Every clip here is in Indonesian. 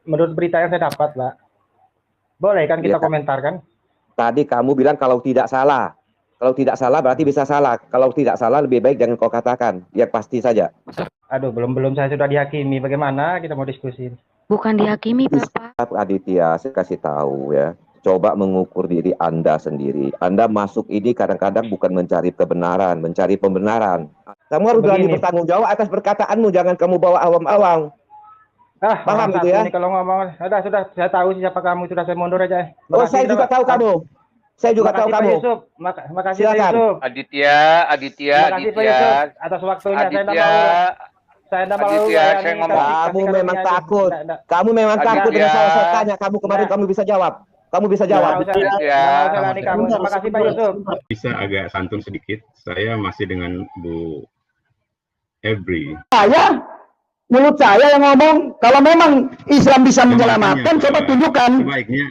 menurut berita yang saya dapat, Pak. Boleh kan kita Ya, komentarkan? tadi kamu bilang kalau tidak salah. Kalau tidak salah berarti bisa salah. Kalau tidak salah lebih baik jangan kau katakan. Ya pasti saja. Aduh, belum saya sudah dihakimi. Bagaimana kita mau diskusi? Bukan dihakimi, Bapak. Aditya, saya kasih tahu ya. Coba mengukur diri Anda sendiri. Anda masuk ini kadang-kadang bukan mencari kebenaran, mencari pembenaran. Kamu harus berani bertanggung jawab atas perkataanmu. Jangan kamu bawa awam-awam. Paham gitu ya? Ini kalau ngomong, sudah, saya tahu siapa kamu, sudah saya mundur aja. Oh, saya juga tahu kamu. Saya juga tahu kamu. Makasih Pak Yusuf. Aditya. Makasih Pak Yusuf atas waktunya. Saya tidak mau. Saya ngomong. Kamu memang takut. Kamu memang takut dengan saya tanya kamu kemarin kamu bisa jawab. Kamu bisa jawab. Terima kasih Pak Yusuf. Bisa agak santun sedikit. Saya masih dengan Bu Ebri. Mulut saya yang ngomong, kalau memang Islam bisa menyelamatkan, coba tunjukkan. Sebaiknya.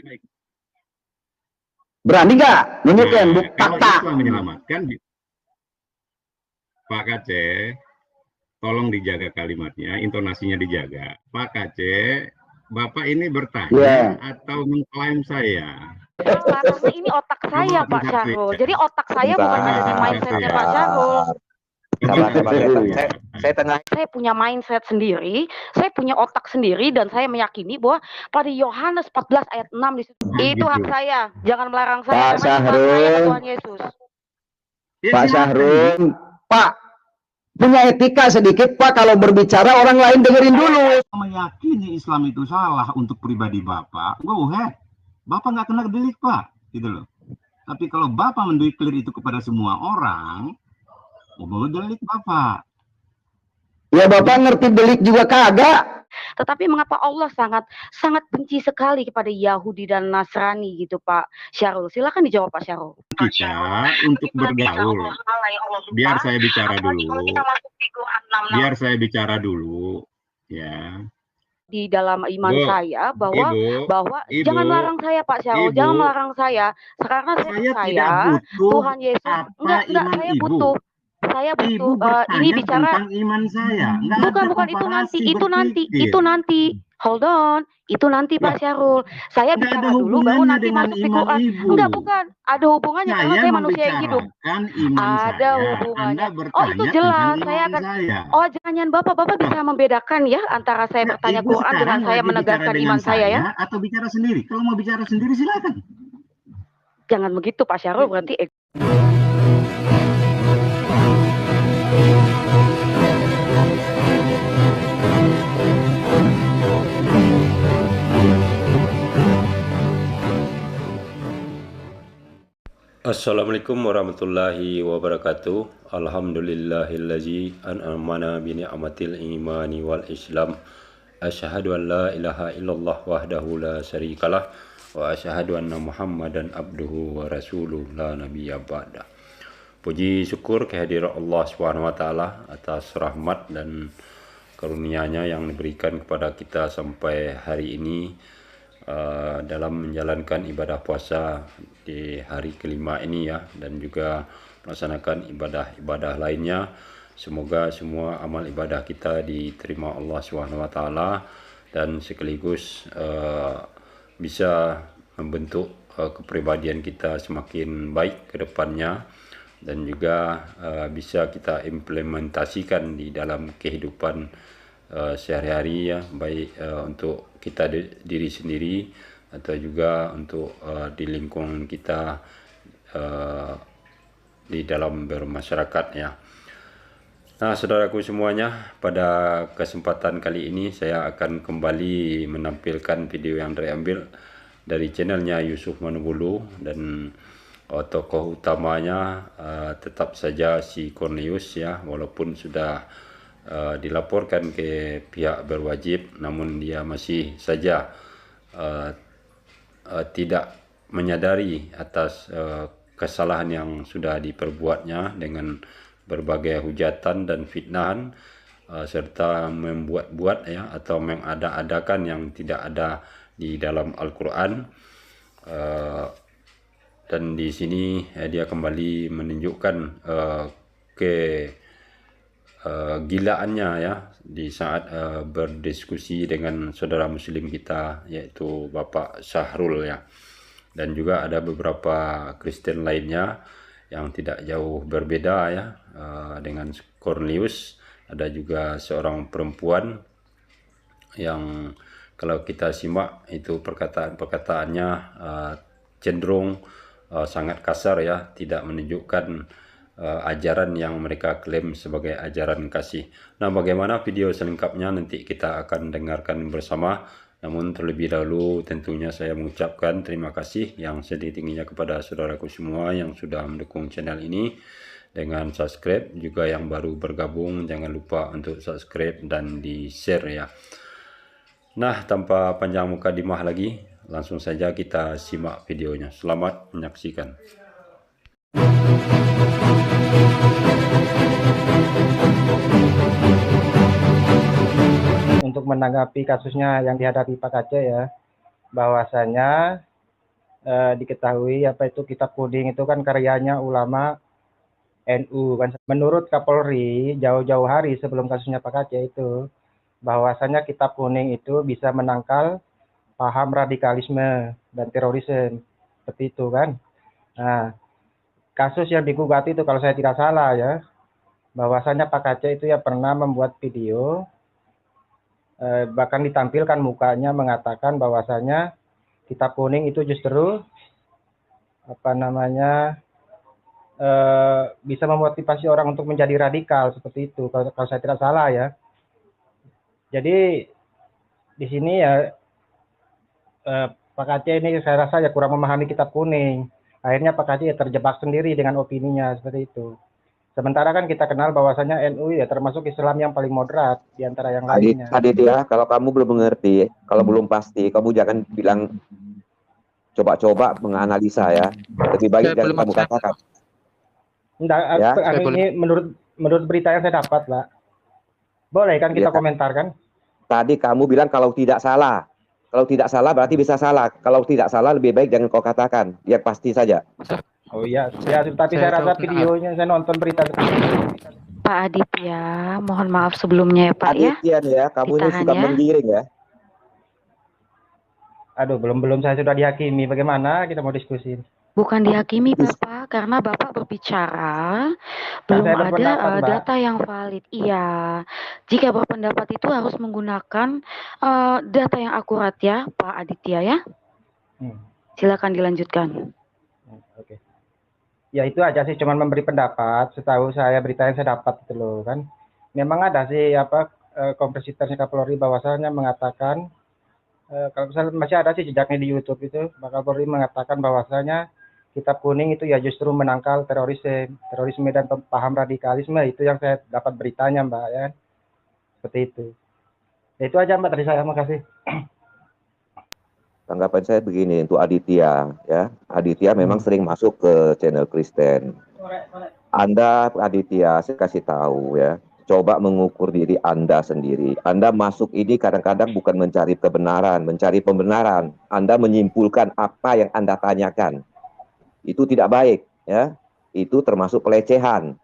Berani nggak? Nunjukin, kalau Islam menyelamatkan, Pak Kaceh, tolong dijaga kalimatnya, intonasinya dijaga. Pak Kaceh, Bapak ini bertanya atau mengklaim saya? Larangnya ini otak saya, Pak Syahrul. Jadi otak saya bukan ada di mindsetnya Pak Syahrul. Saya punya mindset sendiri, saya punya otak sendiri, dan saya meyakini bahwa pada Yohanes 14 ayat 6 di situ. Itu hak saya. Jangan melarang saya. Pak Syahrul. Tuhan Yesus. Pak Syahrul, Pak punya etika sedikit Pak, kalau berbicara orang lain dengerin dulu. Meyakini Islam itu salah untuk pribadi Bapak, Bapak nggak kena delik Pak, gitu loh. Tapi kalau Bapak mendeklir itu kepada semua orang, boleh delik Bapak. Ya Bapak ngerti delik juga kagak. Tetapi mengapa Allah sangat benci sekali kepada Yahudi dan Nasrani gitu Pak Syahrul? Silakan dijawab Pak Syahrul. Kita untuk bergaul. Biar saya bicara dulu. Biar saya bicara dulu, ya. Di dalam iman saya bahwa Ibu, jangan melarang saya Pak Syahrul, jangan melarang saya. Karena saya Tuhan Yesus enggak saya butuh. Saya butuh ini bicara tentang iman saya. Bukan itu nanti. Hold on, itu nanti Pak Syahrul. Saya bicara dulu baru nanti masuk di Quran. Enggak, bukan. Ada hubungannya karena saya manusia yang hidup. Ada hubungannya. Oh, itu jelas. Saya akan Oh, jangan Bapak bisa membedakan ya antara saya bertanya Quran dengan saya menegaskan iman saya ya. Atau bicara sendiri. Kalau mau bicara sendiri silakan. Jangan begitu Pak Syahrul, berarti Assalamualaikum warahmatullahi wabarakatuh. Alhamdulillahillazi an'amana bi ni'matil imani wal islam. Asyhadu an la ilaha illallah wahdahu la syarikalah wa asyhadu anna Muhammadan abduhu wa rasuluh la nabiyya ba'da. Puji syukur kehadirat Allah Subhanahu wa taala atas rahmat dan karunia-Nya yang diberikan kepada kita sampai hari ini dalam menjalankan ibadah puasa di hari kelima ini ya, dan juga melaksanakan ibadah-ibadah lainnya. Semoga semua amal ibadah kita diterima Allah Subhanahu wa taala dan sekaligus bisa membentuk kepribadian kita semakin baik ke depannya, dan juga bisa kita implementasikan di dalam kehidupan sehari-hari ya, baik untuk kita diri sendiri atau juga untuk di lingkungan kita di dalam bermasyarakat ya. Nah, saudaraku semuanya, pada kesempatan kali ini saya akan kembali menampilkan video yang diambil dari channelnya Yusuf Manubulu, dan tokoh utamanya tetap saja si Cornelius ya, walaupun sudah dilaporkan ke pihak berwajib, namun dia masih saja tidak menyadari atas kesalahan yang sudah diperbuatnya dengan berbagai hujatan dan fitnahan, serta membuat-buat ya atau mengada-adakan yang tidak ada di dalam Al-Quran. Dan di sini dia kembali menunjukkan gilaannya ya di saat berdiskusi dengan saudara muslim kita yaitu Bapak Syahrul ya, dan juga ada beberapa Kristen lainnya yang tidak jauh berbeda ya dengan Cornelius. Ada juga seorang perempuan yang kalau kita simak itu perkataan-perkataannya cenderung sangat kasar ya, tidak menunjukkan ajaran yang mereka klaim sebagai ajaran kasih. Nah, bagaimana video selengkapnya nanti kita akan dengarkan bersama. Namun terlebih dahulu tentunya saya mengucapkan terima kasih yang setinggi-tingginya kepada saudaraku semua yang sudah mendukung channel ini dengan subscribe. Juga yang baru bergabung jangan lupa untuk subscribe dan di share ya. Nah, tanpa panjang mukadimah lagi, langsung saja kita simak videonya. Selamat menyaksikan. Untuk menanggapi kasusnya yang dihadapi Pak Aceh ya, bahwasanya diketahui apa itu Kitab Kuning itu kan karyanya ulama NU kan. Menurut Kapolri jauh-jauh hari sebelum kasusnya Pak Aceh itu, bahwasanya Kitab Kuning itu bisa menangkal paham radikalisme dan terorisme seperti itu kan. Nah, kasus yang digugat itu kalau saya tidak salah ya, bahwasanya Pak Aceh itu ya pernah membuat video, bahkan ditampilkan mukanya mengatakan bahwasanya Kitab Kuning itu justru bisa memotivasi orang untuk menjadi radikal seperti itu kalau saya tidak salah ya. Jadi di sini ya Pak Aceh ini saya rasa ya kurang memahami Kitab Kuning. Akhirnya Pak Aceh ya terjebak sendiri dengan opininya seperti itu. Sementara kan kita kenal bahwasanya NU ya termasuk Islam yang paling moderat di antara yang lainnya. Aditya, kalau kamu belum mengerti, kalau belum pasti, kamu jangan bilang coba-coba menganalisa ya. Lebih baik dari kamu katakan. Enggak, Ya, ini menurut berita yang saya dapat, Pak. Boleh kan kita Ya. komentarkan? Tadi kamu bilang kalau tidak salah. Kalau tidak salah berarti bisa salah. Kalau tidak salah lebih baik jangan kau katakan. Ya pasti saja. Oh iya, ya, tapi saya rasa videonya, saya nonton berita. Pak Aditya, mohon maaf sebelumnya ya Pak ya. Aditya ya, kamu ini Ditahan suka ya. menggiring ya. Aduh, belum saya sudah dihakimi. Bagaimana kita mau diskusi? Bukan dihakimi Bapak, karena Bapak berbicara belum saya ada berpendapat, Mbak. data yang valid. Iya, jika berpendapat itu harus menggunakan data yang akurat ya Pak Aditya ya. Silakan dilanjutkan. Oke. Ya itu aja sih, cuman memberi pendapat. Setahu saya berita yang saya dapat itu loh kan. Memang ada sih konferensi persnya Kapolri bahwasanya mengatakan kalau misalnya masih ada sih jejaknya di YouTube itu, Pak Kapolri mengatakan bahwasanya Kitab Kuning itu ya justru menangkal terorisme dan paham radikalisme. Itu yang saya dapat beritanya Mbak ya. Seperti itu. Ya, itu aja Mbak dari saya, makasih. Tanggapan saya begini untuk Aditya ya. Aditya memang sering masuk ke channel Kristen. Anda Aditya, saya kasih tahu ya. Coba mengukur diri Anda sendiri. Anda masuk ini kadang-kadang bukan mencari kebenaran, mencari pembenaran. Anda menyimpulkan apa yang Anda tanyakan. Itu tidak baik ya. Itu termasuk pelecehan.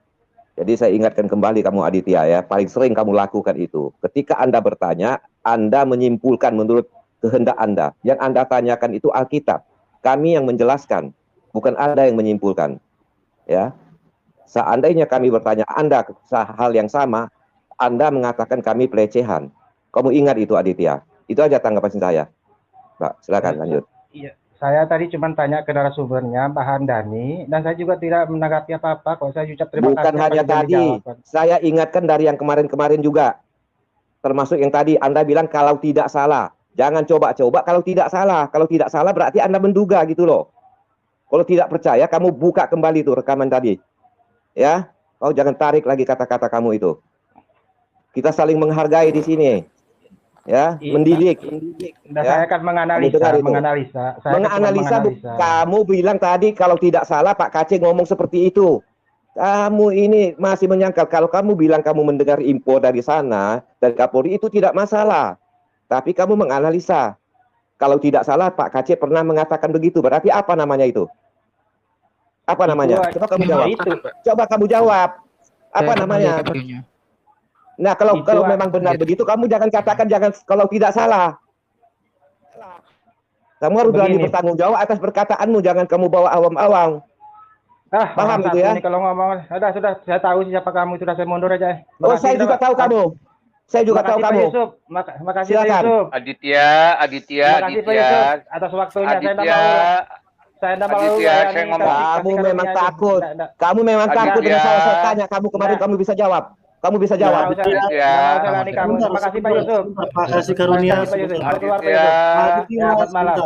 Jadi saya ingatkan kembali kamu Aditya ya, paling sering kamu lakukan itu. Ketika Anda bertanya, Anda menyimpulkan menurut kehendak Anda. Yang Anda tanyakan itu Alkitab. Kami yang menjelaskan, bukan Anda yang menyimpulkan. Ya. Seandainya kami bertanya Anda hal yang sama, Anda mengatakan kami pelecehan. Kamu ingat itu Aditya. Itu aja tanggapan saya. Mbak, silakan lanjut. Iya, saya tadi cuma tanya ke narasumbernya Pak Handani, dan saya juga tidak menanggapi apa-apa. Kalau saya ucap terima kasih. Bukan hanya tadi, saya ingatkan dari yang kemarin-kemarin juga. Termasuk yang tadi Anda bilang kalau tidak salah. Jangan coba-coba kalau tidak salah. Kalau tidak salah berarti Anda menduga gitu loh. Kalau tidak percaya, kamu buka kembali tuh rekaman tadi. Ya, kau jangan tarik lagi kata-kata kamu itu. Kita saling menghargai di sini. Ya, mendidik. Dan Ya. saya akan menganalisa. Kamu bilang tadi kalau tidak salah Pak Kaceh ngomong seperti itu. Kamu ini masih menyangkal. Kalau kamu bilang kamu mendengar info dari sana, dari Kapolri itu tidak masalah. Tapi kamu menganalisa. Kalau tidak salah Pak Kaceh pernah mengatakan begitu. Berarti apa namanya itu? Apa namanya? Coba kamu jawab. Coba kamu jawab. Apa namanya? Nah, kalau memang benar begitu, kamu jangan katakan kalau tidak salah. Kamu harus berani bertanggung jawab atas perkataanmu, jangan kamu bawa awam-awam. Paham gitu ya? Ini kalau ngomong, sudah, saya tahu siapa kamu, sudah saya mundur aja. Saya juga tahu kamu. Saya juga tahu kamu. Makasih Pak Yusuf. Aditya. Makasih Pak Yusuf atas waktunya. Saya tidak mau. Kamu memang takut. Kamu memang takut dengan saya tanya. Kamu kemarin kamu bisa jawab. Kamu bisa jawab. Terima kasih Pak Yusuf. Terima kasih Karunia. Selamat malam.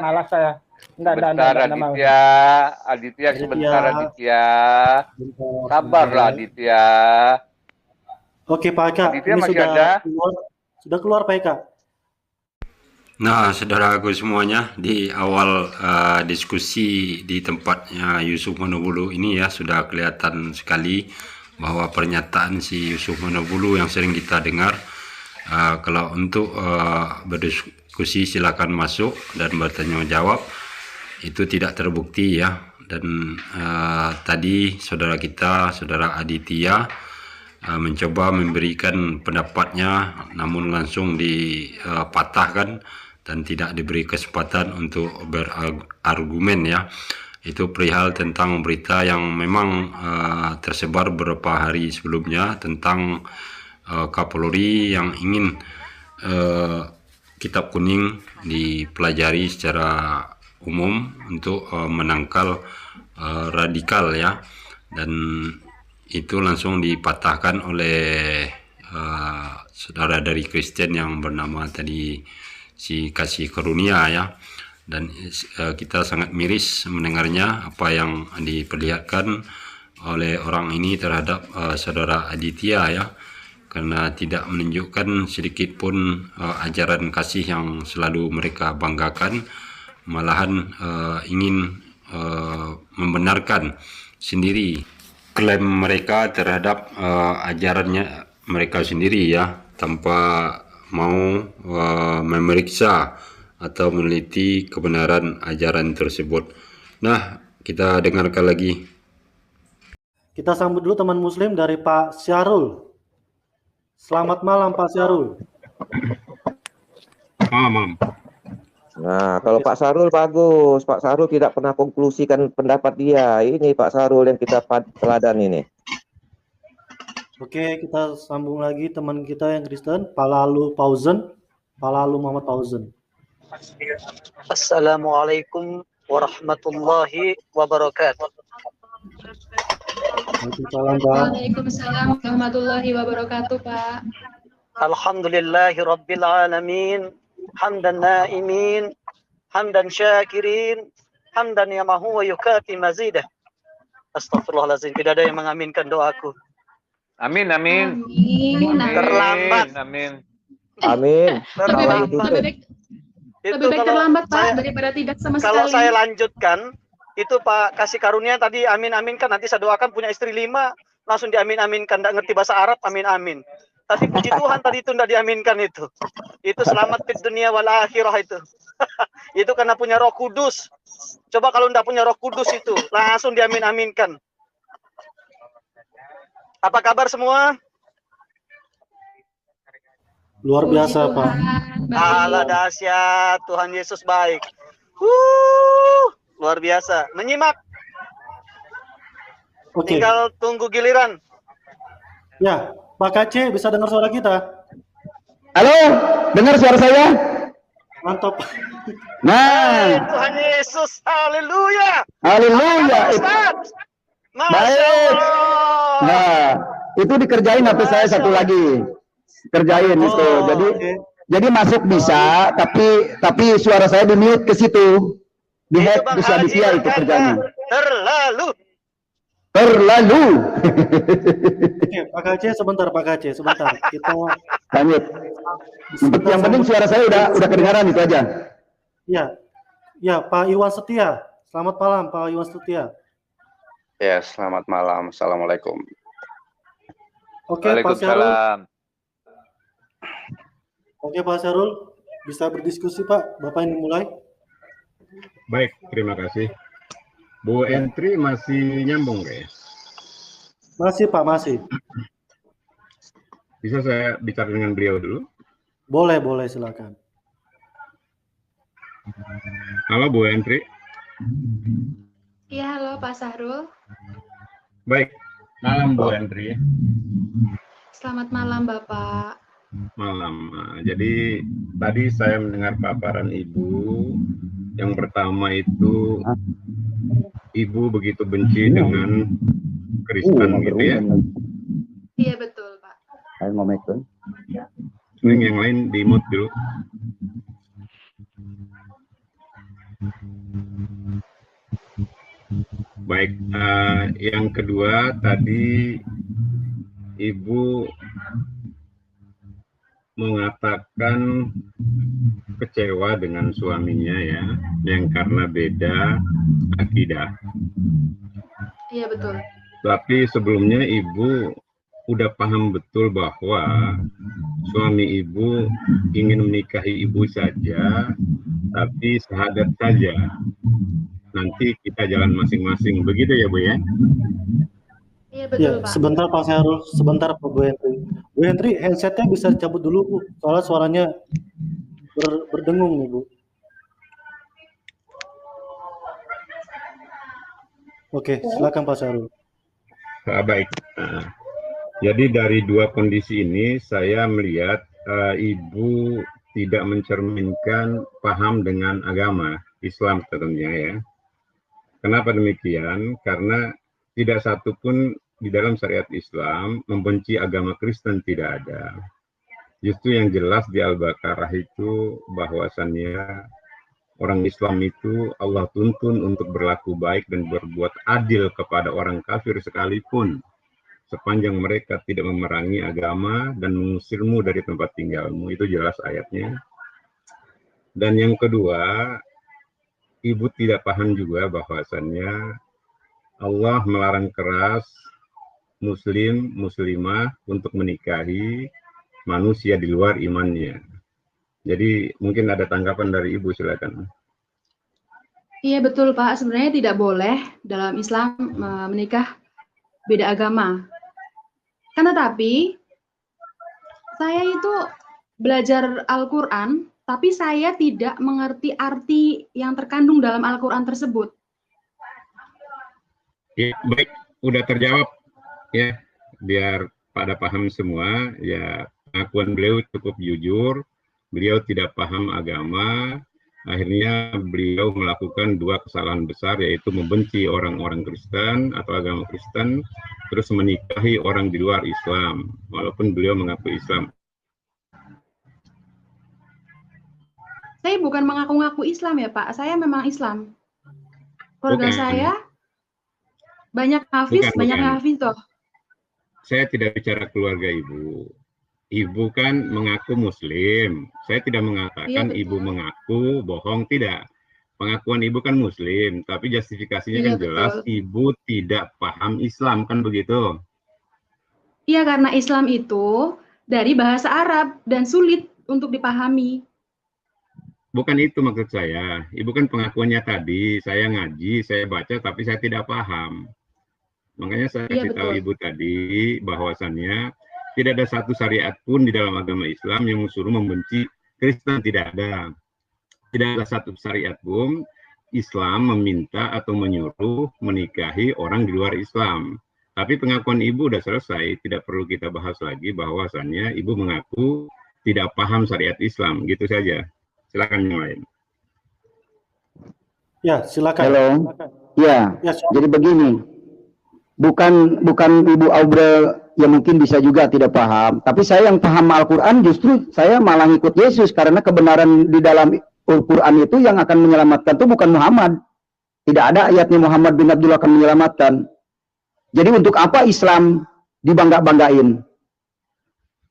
Malas saya. Aditya sebentar Aditya. Sabarlah Aditya. Oke Pak Eka, ini sudah keluar Pak Eka. Nah, saudaraku semuanya, di awal diskusi di tempatnya Yusuf Manobulu ini ya sudah kelihatan sekali bahwa pernyataan si Yusuf Manobulu yang sering kita dengar, kalau untuk berdiskusi silakan masuk dan bertanya jawab, itu tidak terbukti ya. Dan tadi saudara Aditya mencoba memberikan pendapatnya, namun langsung dipatahkan dan tidak diberi kesempatan untuk berargumen ya. Itu perihal tentang berita yang memang tersebar beberapa hari sebelumnya tentang Kapolri yang ingin kitab kuning dipelajari secara umum untuk menangkal radikal ya, dan itu langsung dipatahkan oleh saudara dari Kristen yang bernama tadi si Kasih Karunia ya. Dan kita sangat miris mendengarnya apa yang diperlihatkan oleh orang ini terhadap saudara Aditya ya, karena tidak menunjukkan sedikit pun ajaran kasih yang selalu mereka banggakan, malahan ingin membenarkan sendiri klaim mereka terhadap ajarannya mereka sendiri ya, tanpa mau memeriksa atau meneliti kebenaran ajaran tersebut. Nah, kita dengarkan lagi. Kita sambut dulu teman muslim dari Pak Syahrul. Selamat malam Pak Syahrul. Malam. Nah, kalau Pak Syahrul bagus. Pak Syahrul tidak pernah konklusikan pendapat dia. Ini Pak Syahrul yang kita teladan ini. Oke, kita sambung lagi teman kita yang Kristen, Pak Lalu Muhammad Pauzen. Assalamualaikum warahmatullahi wabarakatuh. Waalaikumsalam warahmatullahi wabarakatuh, Pak. Alhamdulillahi rabbil alamin. Hamdan naimin, hamdan syakirin, hamdan yamahu wa yukafi mazidah. Astagfirullahaladzim, tidak ada yang mengaminkan doaku. Amin. Terlambat. Amin. Lebih baik terlambat Pak daripada tidak sama sekali. Kalau saya lanjutkan, itu Pak Kasih Karunia tadi amin-aminkan, nanti saya doakan punya istri 5, langsung diamin-aminkan, tidak ngerti bahasa Arab, amin-amin. Tapi puji Tuhan tadi itu tidak diaminkan itu. Itu selamat di dunia wal akhirah itu. Itu karena punya Roh Kudus. Coba kalau tidak punya Roh Kudus itu, langsung diamin-aminkan. Apa kabar semua? Luar biasa Pak. Allah dahsyat, Tuhan Yesus baik. Luar biasa. Menyimak. Oke. Tinggal tunggu giliran. Ya, Pak KC bisa dengar suara kita? Halo, dengar suara saya? Mantap. Nah, Tuhan Yesus, haleluya. Haleluya. Baik. Nah, itu dikerjain HP saya satu lagi. Kerjain itu. Jadi masuk bisa, tapi suara saya di-mute ke situ. Di-hack bisa Aditya itu kerjanya. Terlalu. Oke, Pak KC sebentar. Kita lanjut. Yang penting suara saya udah kedengaran, itu aja. Ya, Pak Iwan Setia. Selamat malam, Pak Iwan Setia. Ya, selamat malam. Assalamualaikum. Oke, Pak Syahrul. Oke, Pak Syahrul, bisa berdiskusi, Pak. Bapak ini mulai. Baik, terima kasih. Bu Entri masih nyambung, guys. Masih Pak, masih. Bisa saya bicara dengan beliau dulu? Boleh, silakan. Halo Bu Hendri. Iya, halo Pak Sahrul. Baik, malam Bu Hendri. Selamat malam Bapak. Malam. Jadi tadi saya mendengar paparan Ibu. Yang pertama itu Ibu begitu benci dengan Kristen gitu ya. Iya betul Pak. Saya ngomongin. Yang lain di mute dulu. Baik, yang kedua tadi Ibu mengatakan kecewa dengan suaminya ya, yang karena beda akidah. Iya betul. Tapi sebelumnya Ibu udah paham betul bahwa suami Ibu ingin menikahi Ibu saja, tapi syahadat saja. Nanti kita jalan masing-masing, begitu ya Bu ya? Iya betul Ya, Pak. sebentar Pak Syahrul, sebentar Pak Bu Hendri. Bu Hendri, handsetnya bisa dicabut dulu Bu, soalnya suaranya berdengung nih Bu. Oke, silakan Pak Syahrul. Baik. Jadi dari dua kondisi ini saya melihat Ibu tidak mencerminkan paham dengan agama Islam tentunya ya. Kenapa demikian? Karena tidak satu pun di dalam syariat Islam membenci agama Kristen, tidak ada. Justru yang jelas di Al-Baqarah itu bahwasannya orang Islam itu Allah tuntun untuk berlaku baik dan berbuat adil kepada orang kafir sekalipun, sepanjang mereka tidak memerangi agama dan mengusirmu dari tempat tinggalmu. Itu jelas ayatnya. Dan yang kedua, Ibu tidak paham juga bahwasannya Allah melarang keras muslim, muslimah untuk menikahi manusia di luar imannya. Jadi mungkin ada tanggapan dari Ibu, silakan. Iya betul Pak, sebenarnya tidak boleh dalam Islam menikah beda agama. Kan tetapi saya itu belajar Al-Quran, tapi saya tidak mengerti arti yang terkandung dalam Al-Quran tersebut. Ya, baik, udah terjawab ya, biar pada paham semua ya. Pengakuan beliau cukup jujur, beliau tidak paham agama, akhirnya beliau melakukan dua kesalahan besar, yaitu membenci orang-orang Kristen atau agama Kristen, terus menikahi orang di luar Islam, walaupun beliau mengaku Islam. Saya bukan mengaku-ngaku Islam ya Pak, saya memang Islam. Keluarga saya banyak hafiz, banyak hafiz toh. Saya tidak bicara keluarga Ibu. Ibu kan mengaku Muslim. Saya tidak mengatakan Ibu mengaku bohong, tidak. Pengakuan Ibu kan Muslim, tapi justifikasinya kan jelas Ibu tidak paham Islam, kan begitu? Iya, karena Islam itu dari bahasa Arab dan sulit untuk dipahami. Bukan itu maksud saya. Ibu kan pengakuannya tadi, saya ngaji, saya baca, tapi saya tidak paham. Makanya saya kasih tahu Ibu tadi bahwasannya tidak ada satu syariat pun di dalam agama Islam yang suruh membenci Kristen, tidak ada. Tidak ada satu syariat pun Islam meminta atau menyuruh menikahi orang di luar Islam. Tapi pengakuan Ibu sudah selesai, tidak perlu kita bahas lagi bahwasannya Ibu mengaku tidak paham syariat Islam, gitu saja. Silakan yang lain. Ya, silakan. Halo. Ya, jadi begini. Bukan Ibu Aubrey yang mungkin bisa juga tidak paham, tapi saya yang paham Al-Quran justru saya malah ikut Yesus, karena kebenaran di dalam Al-Quran itu yang akan menyelamatkan itu bukan Muhammad. Tidak ada ayatnya Muhammad bin Abdullah akan menyelamatkan. Jadi untuk apa Islam dibangga-banggain?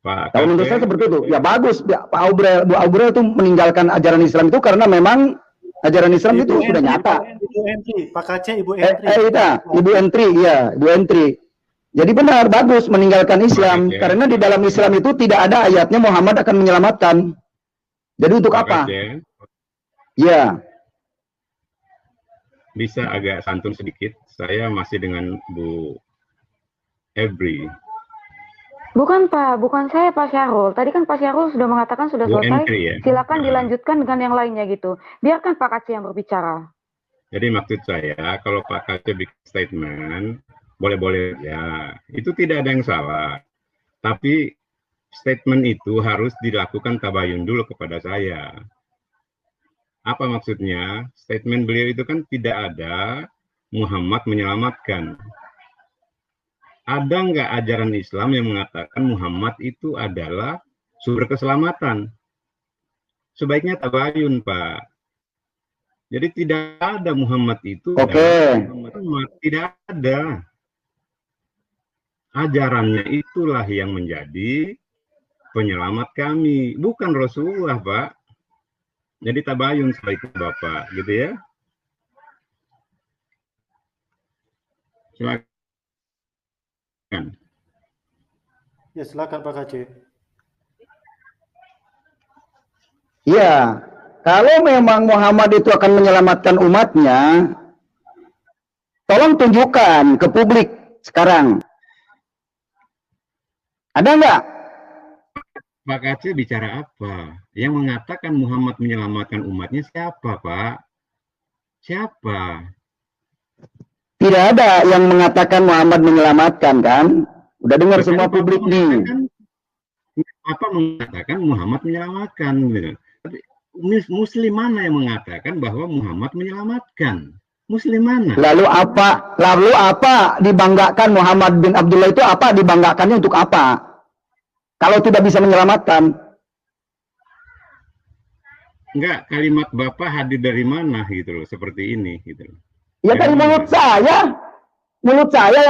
Kalau menurut saya seperti itu. Ya bagus, Bu Aubrey itu meninggalkan ajaran Islam itu karena memang ajaran Islam itu sudah nyata. Ibu Entri, Pak Kace, Ibu Entri. Ibu Entri, ya, Ibu Entri. Jadi benar, bagus meninggalkan Islam, karena di dalam Islam itu tidak ada ayatnya Muhammad akan menyelamatkan. Jadi untuk apa? Ya. Bisa agak santun sedikit. Saya masih dengan Bu Every. Bukan Pak, bukan saya Pak Syarul. Tadi kan Pak Syarul sudah mengatakan sudah selesai. Ya? Silakan dilanjutkan dengan yang lainnya gitu. Biarkan Pak Kaci yang berbicara. Jadi maksud saya, kalau Pak Kaci bikin statement, boleh-boleh ya. Itu tidak ada yang salah. Tapi statement itu harus dilakukan tabayun dulu kepada saya. Apa maksudnya? Statement beliau itu kan tidak ada Muhammad menyelamatkan. Ada nggak ajaran Islam yang mengatakan Muhammad itu adalah sumber keselamatan? Sebaiknya tabayun, Pak. Jadi tidak ada Muhammad itu. Muhammad tidak ada. Ajarannya itulah yang menjadi penyelamat kami, bukan Rasulullah, Pak. Jadi tabayun sebaiknya Bapak, gitu ya. Silakan. Ya, silakan Pak Kaci. Iya, kalau memang Muhammad itu akan menyelamatkan umatnya, tolong tunjukkan ke publik sekarang. Ada nggak? Pak Kaci bicara apa? Yang mengatakan Muhammad menyelamatkan umatnya siapa, Pak? Siapa? Tidak ada yang mengatakan Muhammad menyelamatkan, kan? Udah dengar semua publik nih. Apa mengatakan Muhammad menyelamatkan? Tapi Muslim mana yang mengatakan bahwa Muhammad menyelamatkan? Muslim mana? Lalu apa dibanggakan Muhammad bin Abdullah itu apa dibanggakannya untuk apa? Kalau tidak bisa menyelamatkan. Enggak, kalimat Bapak hadir dari mana gitu loh, seperti ini gitu loh. Ya dari mulut saya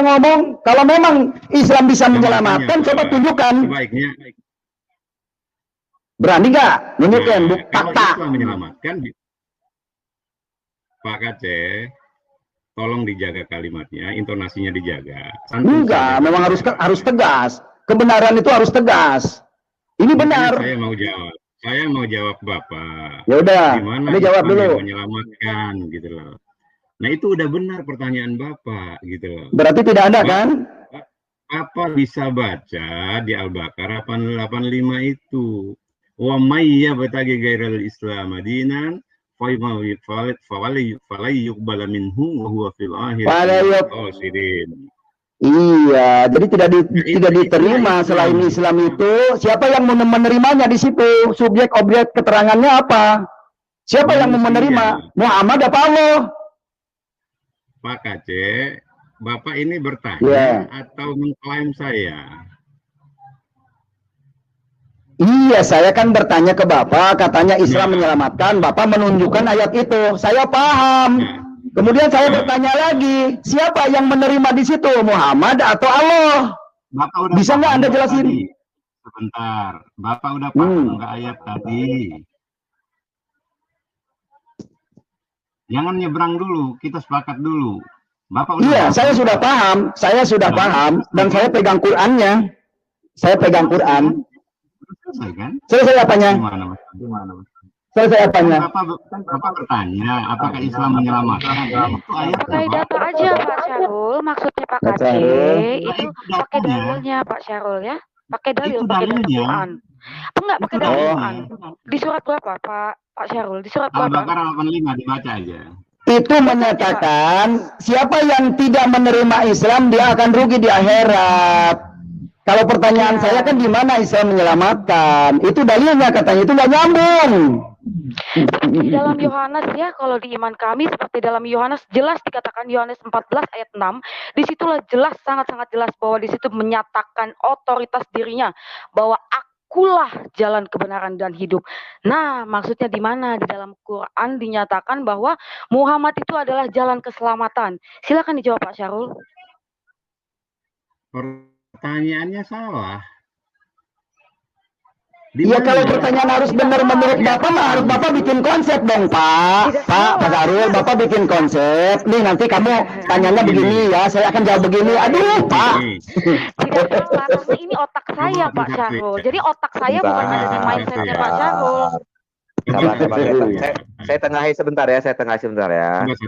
yang ngomong. Kalau memang Islam bisa menyelamatkan, coba tunjukkan. Sebaiknya. Berani nggak? Tunjukkan kalau fakta. Islam menyelamatkan, Pak Kace, tolong dijaga kalimatnya, intonasinya dijaga. Enggak, memang harus tegas. Kebenaran itu harus tegas. Ini benar. Saya mau jawab Bapak. Ya udah, ini jawab dulu. Menyelamatkan gitu loh. Nah itu udah benar pertanyaan Bapak gitu loh. Berarti tidak ada kan? Apa bisa baca di Al-Baqarah 885 itu? Wa may yabtaghi ghairal Islam dinan falyuqbal minhu wa huwa fil akhirati khasirin. Iya, jadi tidak diterima selain Islam itu. Siapa yang menerimanya di situ? Subjek objek keterangannya apa? Siapa yang menerima? Muhammad apa Allah? Pak Kace, Bapak ini bertanya atau mengklaim saya? Iya, saya kan bertanya ke Bapak, katanya Islam menyelamatkan, Bapak menunjukkan ayat itu. Saya paham. Kemudian saya bertanya lagi, siapa yang menerima di situ? Muhammad atau Allah? Bisa nggak Anda jelasin? Sebentar, Bapak udah paham nggak ayat tadi? Jangan nyebrang dulu, kita sepakat dulu. Bapak udah saya sudah paham, dan saya pegang Qur'annya. Saya pegang Quran. Selesai kan? Selesai apanya? Gimana? Selesai apanya? Bapak bertanya, apakah Islam menyelamatkan? Itu ayat pakai data aja Pak Syarul, maksudnya Pak Kaci. Itu pakai dalilnya Pak Syarul ya. Pakai dalil, pakai data Quran. Enggak pakai dalil Quran. Di surat berapa Pak Syarul? Di surat berapa? Al-Baqarah 85 dibaca aja. Itu menyatakan siapa yang tidak menerima Islam dia akan rugi di akhirat. Kalau pertanyaan saya kan di mana Islam menyelamatkan? Itu dalilnya katanya, itu nggak nyambung. Di dalam Yohanes ya, kalau di iman kami seperti dalam Yohanes jelas dikatakan Yohanes 14 ayat 6, disitulah jelas, sangat-sangat jelas bahwa di situ menyatakan otoritas dirinya bahwa akulah jalan kebenaran dan hidup. Nah, maksudnya di mana? Di dalam Quran dinyatakan bahwa Muhammad itu adalah jalan keselamatan. Silakan dijawab Pak Syarul. Pertanyaannya salah. Iya, kalau pertanyaan harus benar menurut Bapak, harus Bapak bikin konsep dong, Pak. Pak Syarul, Bapak bikin konsep. Nih nanti kamu tanyanya begini ya, saya akan jawab begini. Aduh, Pak. Tidak salah, karena ini otak saya, Pak Syarul. Jadi otak saya bukan ada di mindsetnya Pak Syarul. Saya tengahi sebentar ya,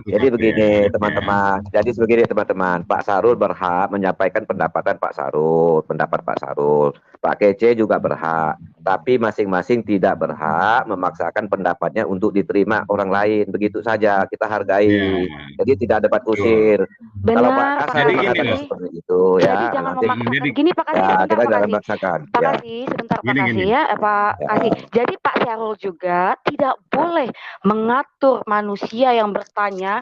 Jadi begini teman-teman, Pak Sarul berhak menyampaikan pendapat Pak Sarul. Pak Kece juga berhak, tapi masing-masing tidak berhak memaksakan pendapatnya untuk diterima orang lain. Begitu saja, kita hargai. Jadi tidak dapat kusir. Kalau Pak Kasih mengatakan seperti itu ya, jangan nanti memaksakan. Gini Pak Kasih, ya, sebentar kita Pak jangan Kasih. memaksakan. Pak Ya. Kasih, sebentar Pak Kasih ya, Pak Kasih. Jadi Pak Syarul juga tidak boleh mengatur manusia yang bertanya,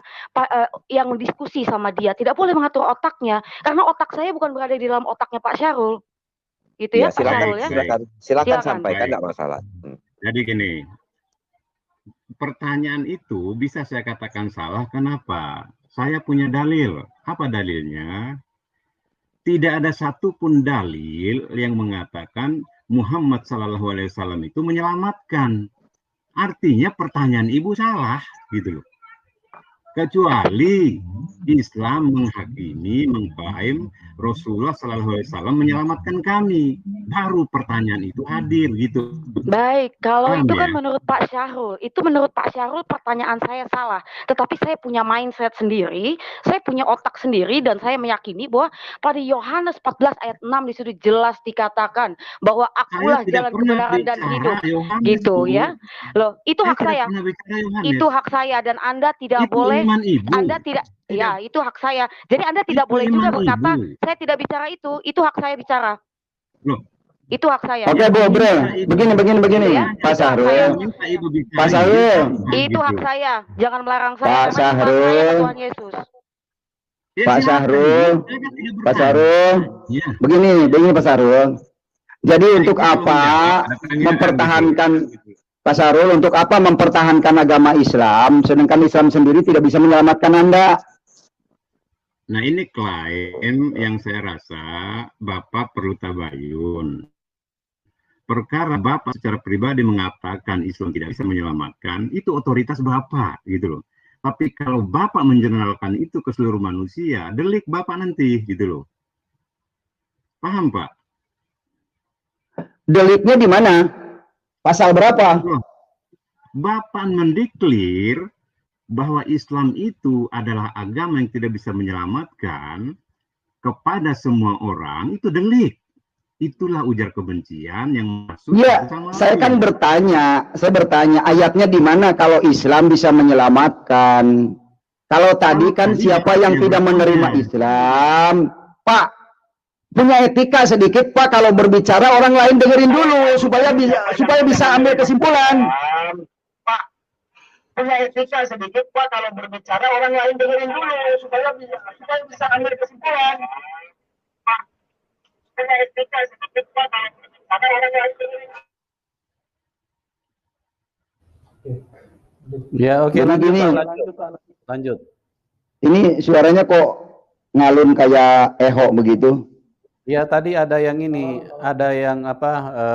yang diskusi sama dia, tidak boleh mengatur otaknya, karena otak saya bukan berada di dalam otaknya Pak Syarul. Gitu ya, Pak Syarul ya. Silakan sampaikan, nggak masalah. Jadi gini, pertanyaan itu bisa saya katakan salah. Kenapa? Saya punya dalil. Apa dalilnya? Tidak ada satupun dalil yang mengatakan Muhammad SAW itu menyelamatkan. Artinya pertanyaan ibu salah, gitu loh. Kecuali Islam menghakimi, mengklaim Rasulullah SAW menyelamatkan kami, baru pertanyaan itu hadir, gitu. Baik, kalau Paham itu ya? kan menurut Pak Syarul, pertanyaan saya salah. Tetapi saya punya mindset sendiri, saya punya otak sendiri, dan saya meyakini bahwa pada Yohanes 14 ayat 6 di situ jelas dikatakan bahwa akulah jalan kebenaran dan hidup, gitu ya. Loh, itu hak saya. Itu hak saya, dan Anda tidak boleh. Anda tidak, ya itu hak saya. Jadi Anda tidak boleh juga berkata saya tidak bicara itu. Itu hak saya bicara. Loh. Itu hak saya. Oke, Bu, Bre. Begini. Ya, Pak Sahrul. Itu hak saya. Jangan melarang saya. Pak Sahrul. Tuhan Yesus. Pak Sahrul. Begini Pak Sahrul. Jadi untuk apa mempertahankan Pak Sarul, untuk apa mempertahankan agama Islam, sedangkan Islam sendiri tidak bisa menyelamatkan Anda? Nah, ini klaim yang saya rasa Bapak perlu tabayun. Perkara Bapak secara pribadi mengatakan Islam tidak bisa menyelamatkan, itu otoritas Bapak, gitu loh. Tapi kalau Bapak menjeneralkan itu ke seluruh manusia, delik Bapak nanti, gitu loh. Paham, Pak? Deliknya di mana? Pasal berapa? Bapak mendeklir bahwa Islam itu adalah agama yang tidak bisa menyelamatkan kepada semua orang, itu delik. Itulah ujar kebencian yang masuk. Iya, saya kan bertanya, ayatnya di mana kalau Islam bisa menyelamatkan? Kalau tadi kan siapa yang tidak menerima Islam, Pak, punya etika sedikit Pak, kalau berbicara orang lain dengerin dulu supaya bisa ambil kesimpulan. Pak, punya etika sedikit Pak, kalau berbicara orang lain dengerin dulu supaya bisa ambil kesimpulan. Pak, punya etika sedikit Pak, kalau berbicara orang lain dengerin dulu. Ya, oke, lanjut. Ini suaranya kok ngalun kayak eho begitu. Ya, tadi ada yang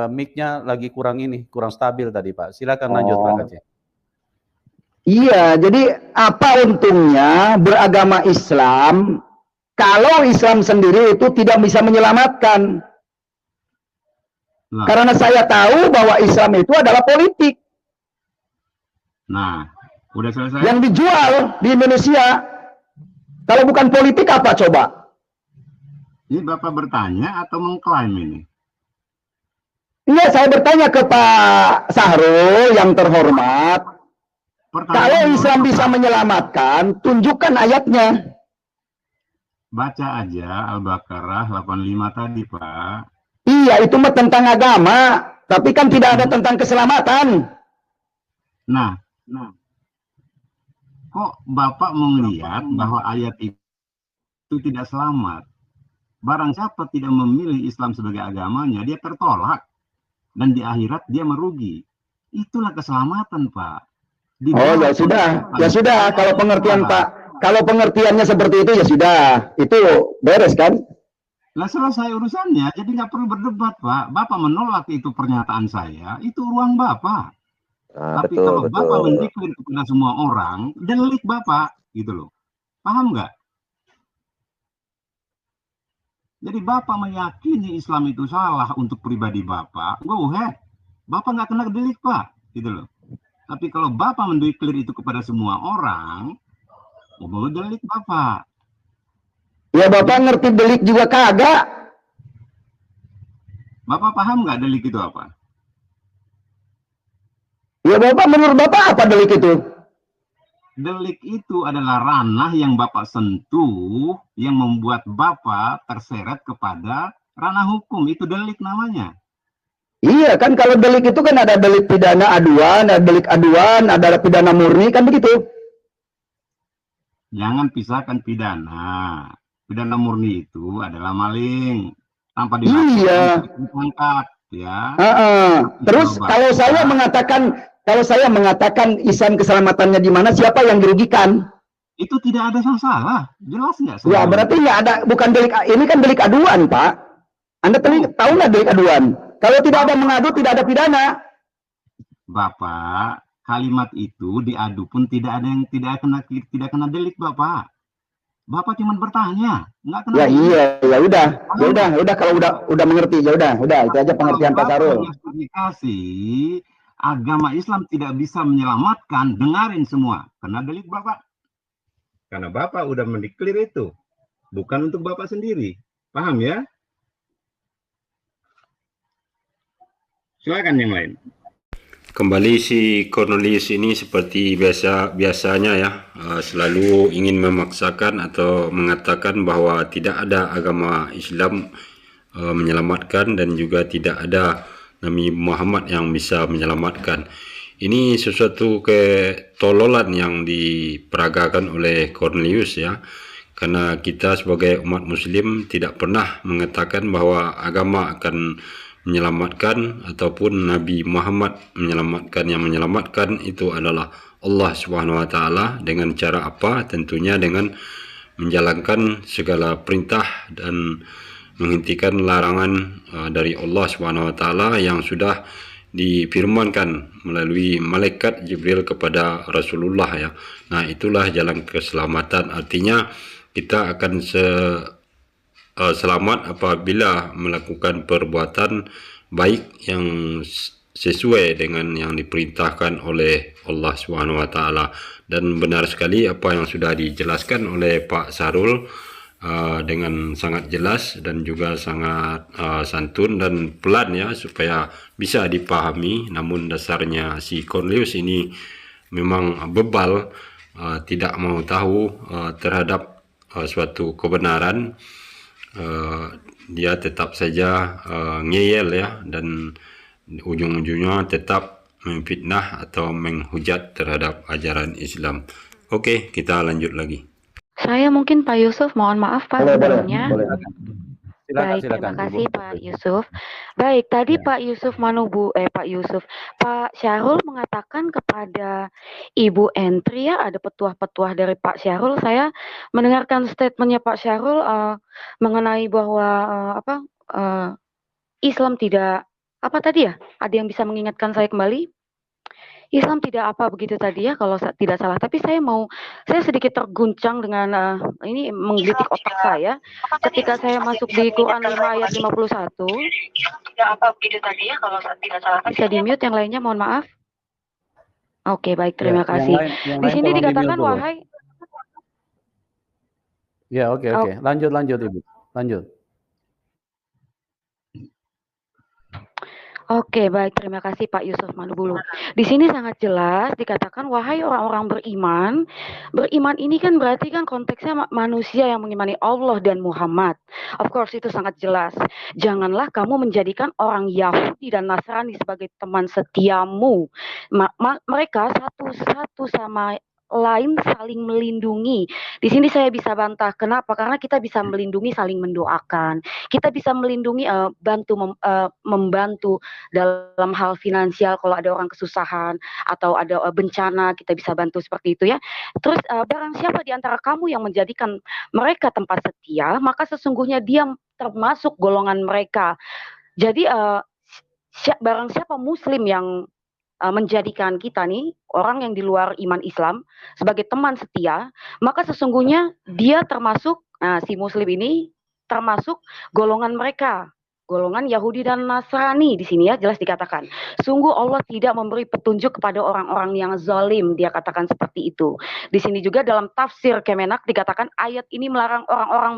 mic-nya lagi kurang stabil tadi, Pak. Silakan lanjut, Pak Aceh. Iya, jadi apa untungnya beragama Islam kalau Islam sendiri itu tidak bisa menyelamatkan? Nah, karena saya tahu bahwa Islam itu adalah politik. Nah, udah selesai. Yang dijual di Indonesia. Kalau bukan politik apa coba? Ini Bapak bertanya atau mengklaim ini? Iya, saya bertanya ke Pak Sahrul yang terhormat. Kalau Islam bisa menyelamatkan, tunjukkan ayatnya. Baca aja Al-Baqarah 85 tadi, Pak. Iya, itu mah tentang agama, tapi kan tidak ada tentang keselamatan. Nah, kok Bapak melihat bahwa ayat itu tidak selamat? Barang siapa tidak memilih Islam sebagai agamanya, dia tertolak. Dan di akhirat dia merugi. Itulah keselamatan, Pak. Oh, ya sudah. Kalau pengertian Pak, kalau pengertiannya seperti itu, ya sudah. Itu beres kan? Nah, selesai urusannya. Jadi nggak perlu berdebat, Pak. Bapak menolak itu pernyataan saya, itu ruang Bapak. Tapi kalau Bapak mendeklir kepada semua orang, delik Bapak, gitu loh. Paham nggak? Jadi Bapak meyakini Islam itu salah untuk pribadi Bapak, go ahead. Bapak nggak kena delik, Pak, gitu loh. Tapi kalau Bapak mendeklir itu kepada semua orang, oh delik Bapak. Ya Bapak ngerti delik juga kagak. Bapak paham nggak delik itu apa? Ya Bapak, menurut Bapak apa delik itu? Delik itu adalah ranah yang Bapak sentuh yang membuat Bapak terseret kepada ranah hukum. Itu delik namanya. Iya kan, kalau delik itu kan ada delik pidana aduan, ada delik aduan, ada pidana murni, kan begitu? Jangan pisahkan pidana. Pidana murni itu adalah maling tanpa ditangkap, ya. Terus kalau saya mengatakan Ihsan keselamatannya di mana, siapa yang dirugikan? Itu tidak ada yang salah, jelas nggak? Ya berarti nggak ada, bukan delik, ini kan delik aduan, Pak. Anda tahu nggak delik aduan? Kalau tidak ada mengadu, tidak ada pidana. Bapak, kalimat itu diadu pun tidak ada yang tidak kena delik, Bapak. Bapak cuma bertanya, nggak kena. Ya iya, ya udah kalau udah mengerti, ya udah itu aja pengertian Pak Sarul. Agama Islam tidak bisa menyelamatkan, dengarin semua, kena delik Bapak. Karena Bapak udah mendeklir itu, bukan untuk Bapak sendiri, paham ya? Silakan yang lain. Kembali si Cornelius ini seperti biasanya ya, selalu ingin memaksakan atau mengatakan bahwa tidak ada agama Islam menyelamatkan dan juga tidak ada Nabi Muhammad yang bisa menyelamatkan. Ini sesuatu ketololan yang diperagakan oleh Cornelius ya, karena kita sebagai umat muslim tidak pernah mengatakan bahwa agama akan menyelamatkan ataupun Nabi Muhammad menyelamatkan. Yang menyelamatkan itu adalah Allah Subhanahu wa taala. Dengan cara apa? Tentunya dengan menjalankan segala perintah dan menghentikan larangan dari Allah Subhanahu wa taala yang sudah difirmankan melalui malaikat Jibril kepada Rasulullah ya. Nah, itulah jalan keselamatan. Artinya kita akan selamat apabila melakukan perbuatan baik yang sesuai dengan yang diperintahkan oleh Allah Subhanahu wa taala. Dan benar sekali apa yang sudah dijelaskan oleh Pak Sarul dengan sangat jelas dan juga sangat santun dan pelan ya, supaya bisa dipahami. Namun dasarnya si Cornelius ini memang bebal, tidak mau tahu terhadap suatu kebenaran. Dia tetap saja ngeyel ya, dan ujung-ujungnya tetap memfitnah atau menghujat terhadap ajaran Islam. Oke, kita lanjut lagi. Saya mungkin Pak Yusuf, mohon maaf Pak sebelumnya. Baik, silakan, terima kasih Ibu. Pak Yusuf. Baik, tadi Pak Yusuf Pak Syahrul mengatakan kepada Ibu Entri ya, ada petuah-petuah dari Pak Syahrul. Saya mendengarkan statementnya Pak Syahrul mengenai bahwa Islam tidak apa tadi ya? Ada yang bisa mengingatkan saya kembali? Islam tidak apa begitu tadi ya, kalau tidak salah. Tapi saya sedikit terguncang dengan ini menggelitik otak saya ketika saya masuk di Quran 5 ayat 51. Tidak apa begitu tadi ya, kalau tidak salah. Bisa di mute yang lainnya, mohon maaf. Oke, baik, terima kasih. Di sini dikatakan wahai. Ya, oke. Lanjut Ibu. Lanjut. Oke, baik, terima kasih Pak Yusuf Manubulu. Di sini sangat jelas dikatakan wahai orang-orang beriman. Beriman ini kan berarti kan konteksnya manusia yang mengimani Allah dan Muhammad. Of course itu sangat jelas. Janganlah kamu menjadikan orang Yahudi dan Nasrani sebagai teman setiamu. Mereka satu sama lain saling melindungi. Di sini saya bisa bantah. Kenapa? Karena kita bisa melindungi saling mendoakan. Kita bisa melindungi membantu dalam hal finansial kalau ada orang kesusahan atau ada bencana, kita bisa bantu seperti itu ya. Terus barang siapa di antara kamu yang menjadikan mereka tempat setia, maka sesungguhnya dia termasuk golongan mereka. Jadi barang siapa muslim yang menjadikan kita nih orang yang di luar iman Islam sebagai teman setia, maka sesungguhnya dia termasuk si muslim ini termasuk golongan mereka. golongan Yahudi dan Nasrani di sini ya jelas dikatakan. Sungguh Allah tidak memberi petunjuk kepada orang-orang yang zalim, dia katakan seperti itu. Di sini juga dalam tafsir Kemenak dikatakan ayat ini melarang orang-orang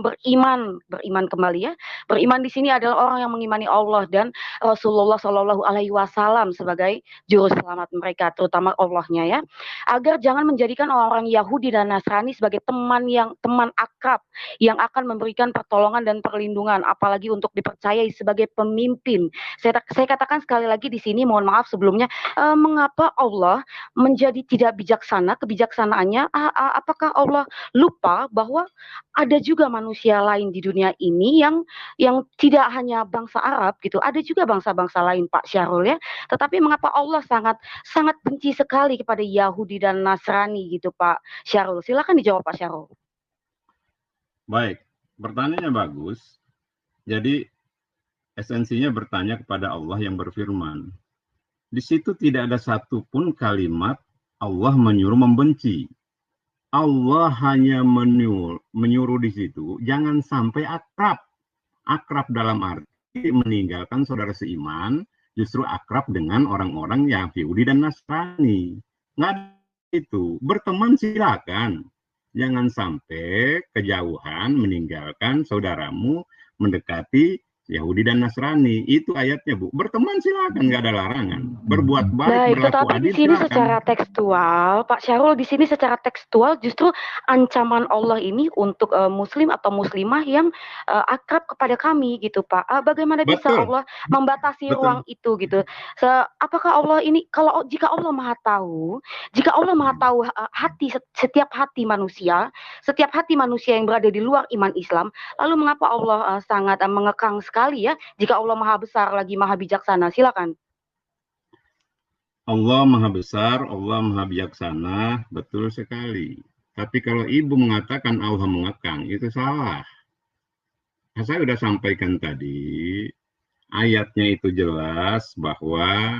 beriman kembali ya. Beriman di sini adalah orang yang mengimani Allah dan Rasulullah Shallallahu Alaihi Wasallam sebagai juru selamat mereka, terutama Allahnya ya. Agar jangan menjadikan orang-orang Yahudi dan Nasrani sebagai teman akrab yang akan memberikan pertolongan dan perlindungan, apalagi untuk dipercayai sebagai pemimpin. Saya katakan sekali lagi di sini, mohon maaf sebelumnya, mengapa Allah menjadi tidak bijaksana, kebijaksanaannya, apakah Allah lupa bahwa ada juga manusia lain di dunia ini yang tidak hanya bangsa Arab gitu, ada juga bangsa-bangsa lain Pak Syahrul ya, tetapi mengapa Allah sangat benci sekali kepada Yahudi dan Nasrani gitu Pak Syahrul? Silakan dijawab Pak Syahrul. Baik, pertanyaannya bagus. Jadi esensinya bertanya kepada Allah yang berfirman. Di situ tidak ada satupun kalimat Allah menyuruh membenci. Allah hanya menyuruh di situ jangan sampai akrab. Akrab dalam arti meninggalkan saudara seiman, justru akrab dengan orang-orang yang Yahudi dan Nasrani. Nggak ada itu. Berteman silakan. Jangan sampai kejauhan meninggalkan saudaramu mendekati Yahudi dan Nasrani. Itu ayatnya, Bu. Berteman silakan, nggak ada larangan. Berbuat baik, berlaku adil, di sini silakan. Secara tekstual, Pak Syahrul, di sini secara tekstual justru ancaman Allah ini untuk muslim atau muslimah yang akrab kepada kami gitu, Pak. Bagaimana bisa Allah membatasi ruang itu gitu? Apakah Allah ini jika Allah Maha Tahu, hati setiap hati manusia yang berada di luar iman Islam, lalu mengapa Allah sangat mengekang sekali ya, jika Allah Maha Besar lagi Maha Bijaksana? Silakan. Allah Maha Besar, Allah Maha Bijaksana, betul sekali. Tapi kalau Ibu mengatakan Allah mengekang, itu salah. Saya sudah sampaikan tadi, ayatnya itu jelas bahwa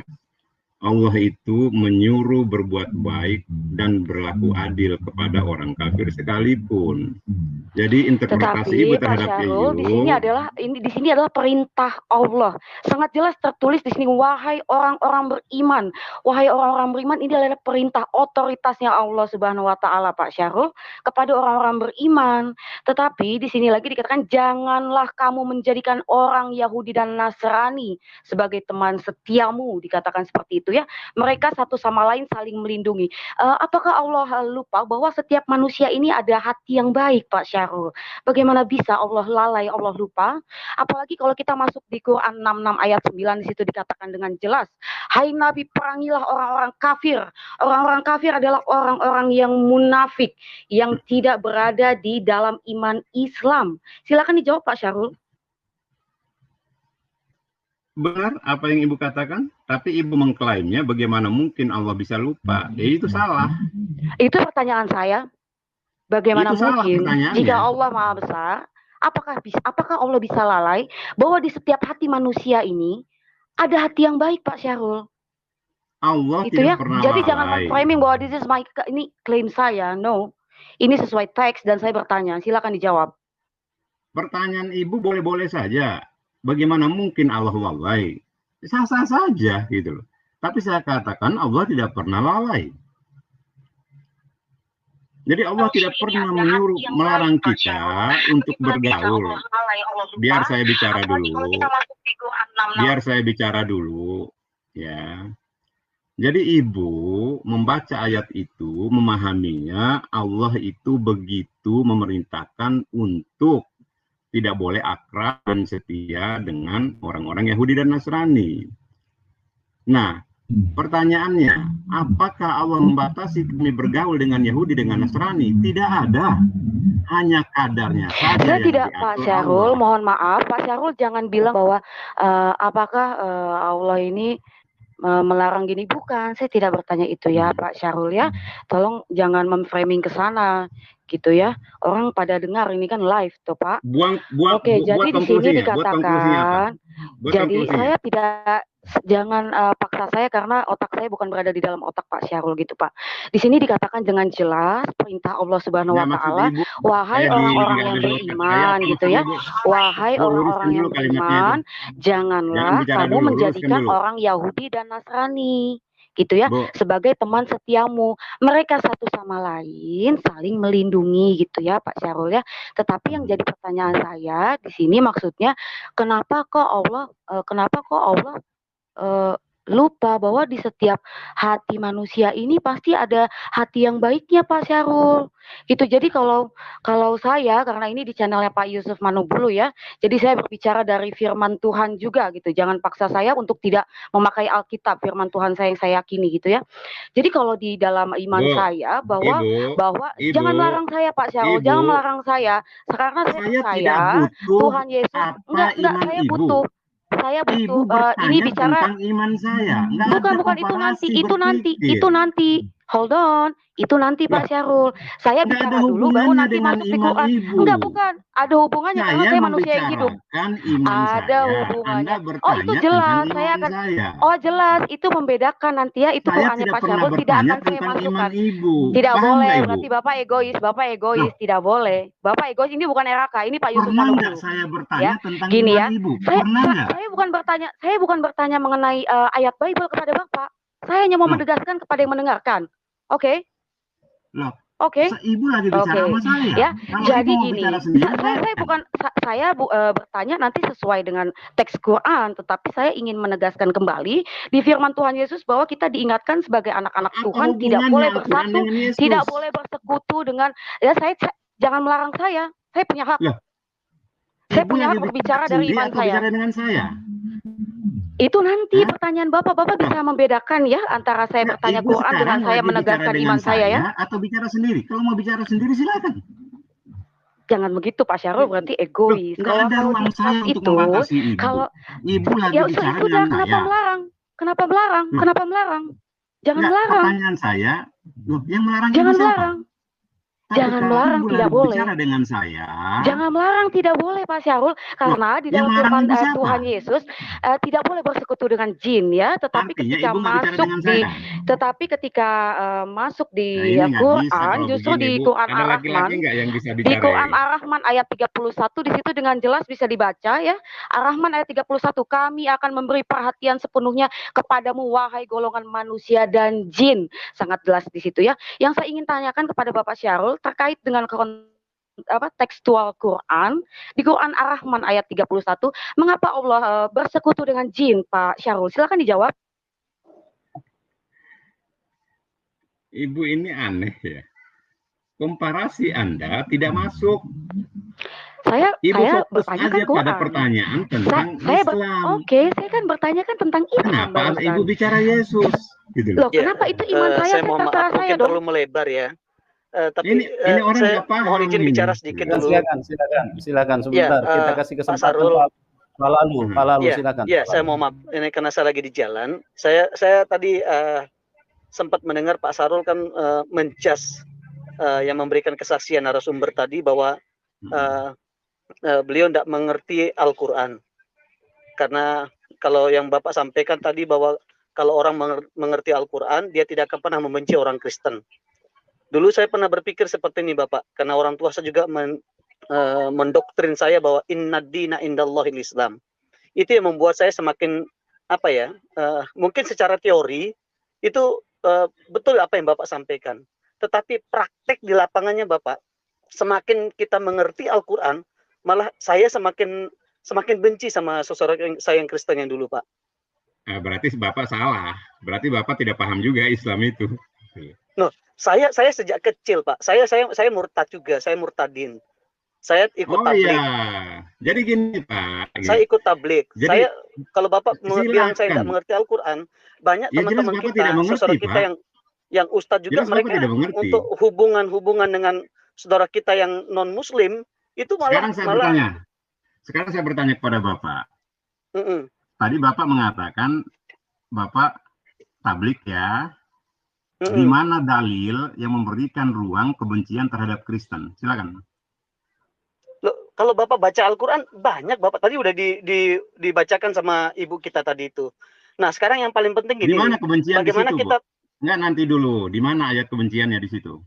Allah itu menyuruh berbuat baik dan berlaku adil kepada orang kafir sekalipun. Jadi interpretasi Ibu terhadap Syahrul, di sini adalah perintah Allah. Sangat jelas tertulis di sini, wahai orang-orang beriman. Wahai orang-orang beriman, ini adalah perintah otoritasnya Allah Subhanahu wa taala, Pak Syahrul, kepada orang-orang beriman. Tetapi di sini lagi dikatakan janganlah kamu menjadikan orang Yahudi dan Nasrani sebagai teman setiamu, dikatakan seperti itu ya. Mereka satu sama lain saling melindungi. Apakah Allah lupa bahwa setiap manusia ini ada hati yang baik, Pak Syahrul? Bagaimana bisa Allah lalai, Allah lupa? Apalagi kalau kita masuk di Quran 66 ayat 9, di situ dikatakan dengan jelas, hai Nabi, perangilah orang-orang kafir. Orang-orang kafir adalah orang-orang yang munafik, yang tidak berada di dalam iman Islam. Silakan dijawab Pak Syahrul. Benar apa yang Ibu katakan, tapi Ibu mengklaimnya bagaimana mungkin Allah bisa lupa? Ya itu salah. Itu pertanyaan saya. Bagaimana itu mungkin jika Allah Maha Besar, apakah Allah bisa lalai bahwa di setiap hati manusia ini ada hati yang baik, Pak Syahrul? Allah itu tidak ya. pernah Jadi lalai. jangan framing bahwa ini klaim saya. No. Ini sesuai teks dan saya bertanya. Silakan dijawab. Pertanyaan Ibu boleh-boleh saja. Bagaimana mungkin Allah lalai? Sah-sah saja gitu loh. Tapi saya katakan Allah tidak pernah lalai. Jadi Allah tidak pernah melarang kita untuk bergaul. Biar saya bicara dulu. Ya. Jadi Ibu membaca ayat itu, memahaminya Allah itu begitu memerintahkan untuk tidak boleh akrab dan setia dengan orang-orang Yahudi dan Nasrani. Nah, pertanyaannya, apakah Allah membatasi kami bergaul dengan Yahudi dengan Nasrani? Tidak ada. Hanya kadarnya saja. Saya tidak, Pak Syahrul, mohon maaf. Pak Syahrul jangan bilang bahwa apakah Allah ini melarang gini. Bukan, saya tidak bertanya itu ya Pak Syahrul ya. Tolong jangan memframing ke sana gitu ya. Orang pada dengar ini kan live tuh Pak. Oke, jadi di sini dikatakan, jadi paksa saya karena otak saya bukan berada di dalam otak Pak Syahrul gitu Pak. Di sini dikatakan dengan jelas perintah Allah Subhanahu wa taala, wahai orang-orang yang beriman gitu ya. Wahai orang-orang yang beriman, janganlah kamu menjadikan orang Yahudi dan Nasrani gitu ya sebagai teman setiamu. Mereka satu sama lain saling melindungi gitu ya Pak Syahrul ya. Tetapi yang jadi pertanyaan saya di sini maksudnya kenapa kok Allah lupa bahwa di setiap hati manusia ini pasti ada hati yang baiknya Pak Syahrul gitu. Jadi kalau saya, karena ini di channelnya Pak Yusuf Manubulu ya, jadi saya berbicara dari firman Tuhan juga gitu. Jangan paksa saya untuk tidak memakai Alkitab, firman Tuhan saya yang saya yakini gitu ya. Jadi kalau di dalam iman saya bahwa jangan melarang saya Pak Syahrul, jangan melarang saya karena saya percaya Tuhan Yesus enggak saya butuh ini bicara tentang iman saya. Bukan itu nanti. Hold on, itu nanti Pak Syahrul. Saya bicara dulu baru nanti masuk di Quran. Enggak, bukan. Ada hubungannya karena saya manusia yang hidup. Ada hubungannya. Oh, itu jelas. Saya akan Oh, jelas. Itu membedakan nanti ya. Itu Qurannya Pak Syahrul tidak akan saya masukkan. Tidak boleh. Berarti Bapak egois. Tidak boleh. Bapak egois, ini bukan RAK, ini Pak Yusuf Manubulu. Saya bertanya tentang gini iman ya. Ibu. Saya bukan bertanya mengenai ayat Bible kepada Bapak. Saya hanya mau menegaskan kepada yang mendengarkan. Oke? Oke. Ibu lagi bicara sama saya. Ya, jadi gini. Saya bertanya nanti sesuai dengan teks Quran, tetapi saya ingin menegaskan kembali di firman Tuhan Yesus bahwa kita diingatkan sebagai anak-anak Tuhan tidak boleh bersatu, tidak boleh bersekutu dengan saya jangan melarang saya. Saya punya hak. Saya punya hak berbicara dari iman saya. Dengan saya. Itu nanti pertanyaan Bapak bisa membedakan ya antara saya bertanya Quran dengan saya menegaskan iman saya ya. Atau bicara sendiri. Kalau mau bicara sendiri silakan. Jangan begitu Pak Syahrul, berarti egois. Kalau ada ruang saya untuk membatasi Ibu. Kalau Ibu lagi bicara sudah, dengan kenapa melarang? Kenapa melarang? Jangan melarang. Pertanyaan saya, yang melarang jangan siapa? melarang. Jangan melarang, tidak boleh. Bicara dengan saya. Jangan melarang, tidak boleh Pak Syahrul, karena di dalam firman Tuhan Yesus tidak boleh bersekutu dengan jin ya, tetapi ketika masuk di Quran, justru di Quran Ar-Rahman, di Quran Ar-Rahman ayat 31 di situ dengan jelas bisa dibaca ya. Ar-Rahman ayat 31, kami akan memberi perhatian sepenuhnya kepadamu wahai golongan manusia dan jin. Sangat jelas di situ ya. Yang saya ingin tanyakan kepada Bapak Syahrul terkait dengan tekstual Quran di Quran Ar-Rahman ayat 31, mengapa Allah bersekutu dengan jin Pak Syahrul? Silakan dijawab. Ibu ini aneh ya. Komparasi Anda tidak masuk. Saya bertanya kan pada pertanyaan tentang Islam. Oke, saya kan bertanya kan tentang Islam. Kenapa Ibu bicara Yesus? Gitu loh. Kenapa itu iman saya? Mungkin perlu melebar ya. Tapi ini orang saya mohon izin bicara sedikit dulu. Silakan sebentar. Kita kasih kesempatan Pak Lalu silakan. Iya, saya mau maaf. Ini karena saya lagi di jalan. Saya tadi sempat mendengar Pak Sarul kan mencas yang memberikan kesaksian narasumber tadi bahwa beliau tidak mengerti Al-Quran. Karena kalau yang Bapak sampaikan tadi bahwa kalau orang mengerti Al-Quran, dia tidak akan pernah membenci orang Kristen. Dulu saya pernah berpikir seperti ini Bapak, karena orang tua saya juga mendoktrin saya bahwa inna dina indallahil Islam. Itu yang membuat saya semakin mungkin secara teori itu betul apa yang Bapak sampaikan. Tetapi praktek di lapangannya Bapak, semakin kita mengerti Al-Quran, malah saya semakin benci sama saudara saya yang Kristen yang dulu Pak. Nah, berarti Bapak salah. Berarti Bapak tidak paham juga Islam itu. No, saya sejak kecil Pak, saya murtad juga, saya murtadin. Saya ikut tablik. Iya. Jadi gini Pak. Saya ikut tablik. Jadi, kalau Bapak bilang saya tidak mengerti Al-Quran, banyak teman-teman kita, saudara kita yang ustadz juga, mereka untuk hubungan dengan saudara kita yang non Muslim itu malah. Sekarang saya bertanya kepada Bapak. Tadi Bapak mengatakan Bapak tablik ya. Di mana dalil yang memberikan ruang kebencian terhadap Kristen? Silakan. Loh, kalau Bapak baca Al-Quran banyak Bapak tadi udah dibacakan sama ibu kita tadi itu. Nah, sekarang yang paling penting Di gini, mana kebencian di bagaimana situ, kita Enggak, nanti dulu. Di mana ayat kebenciannya di situ?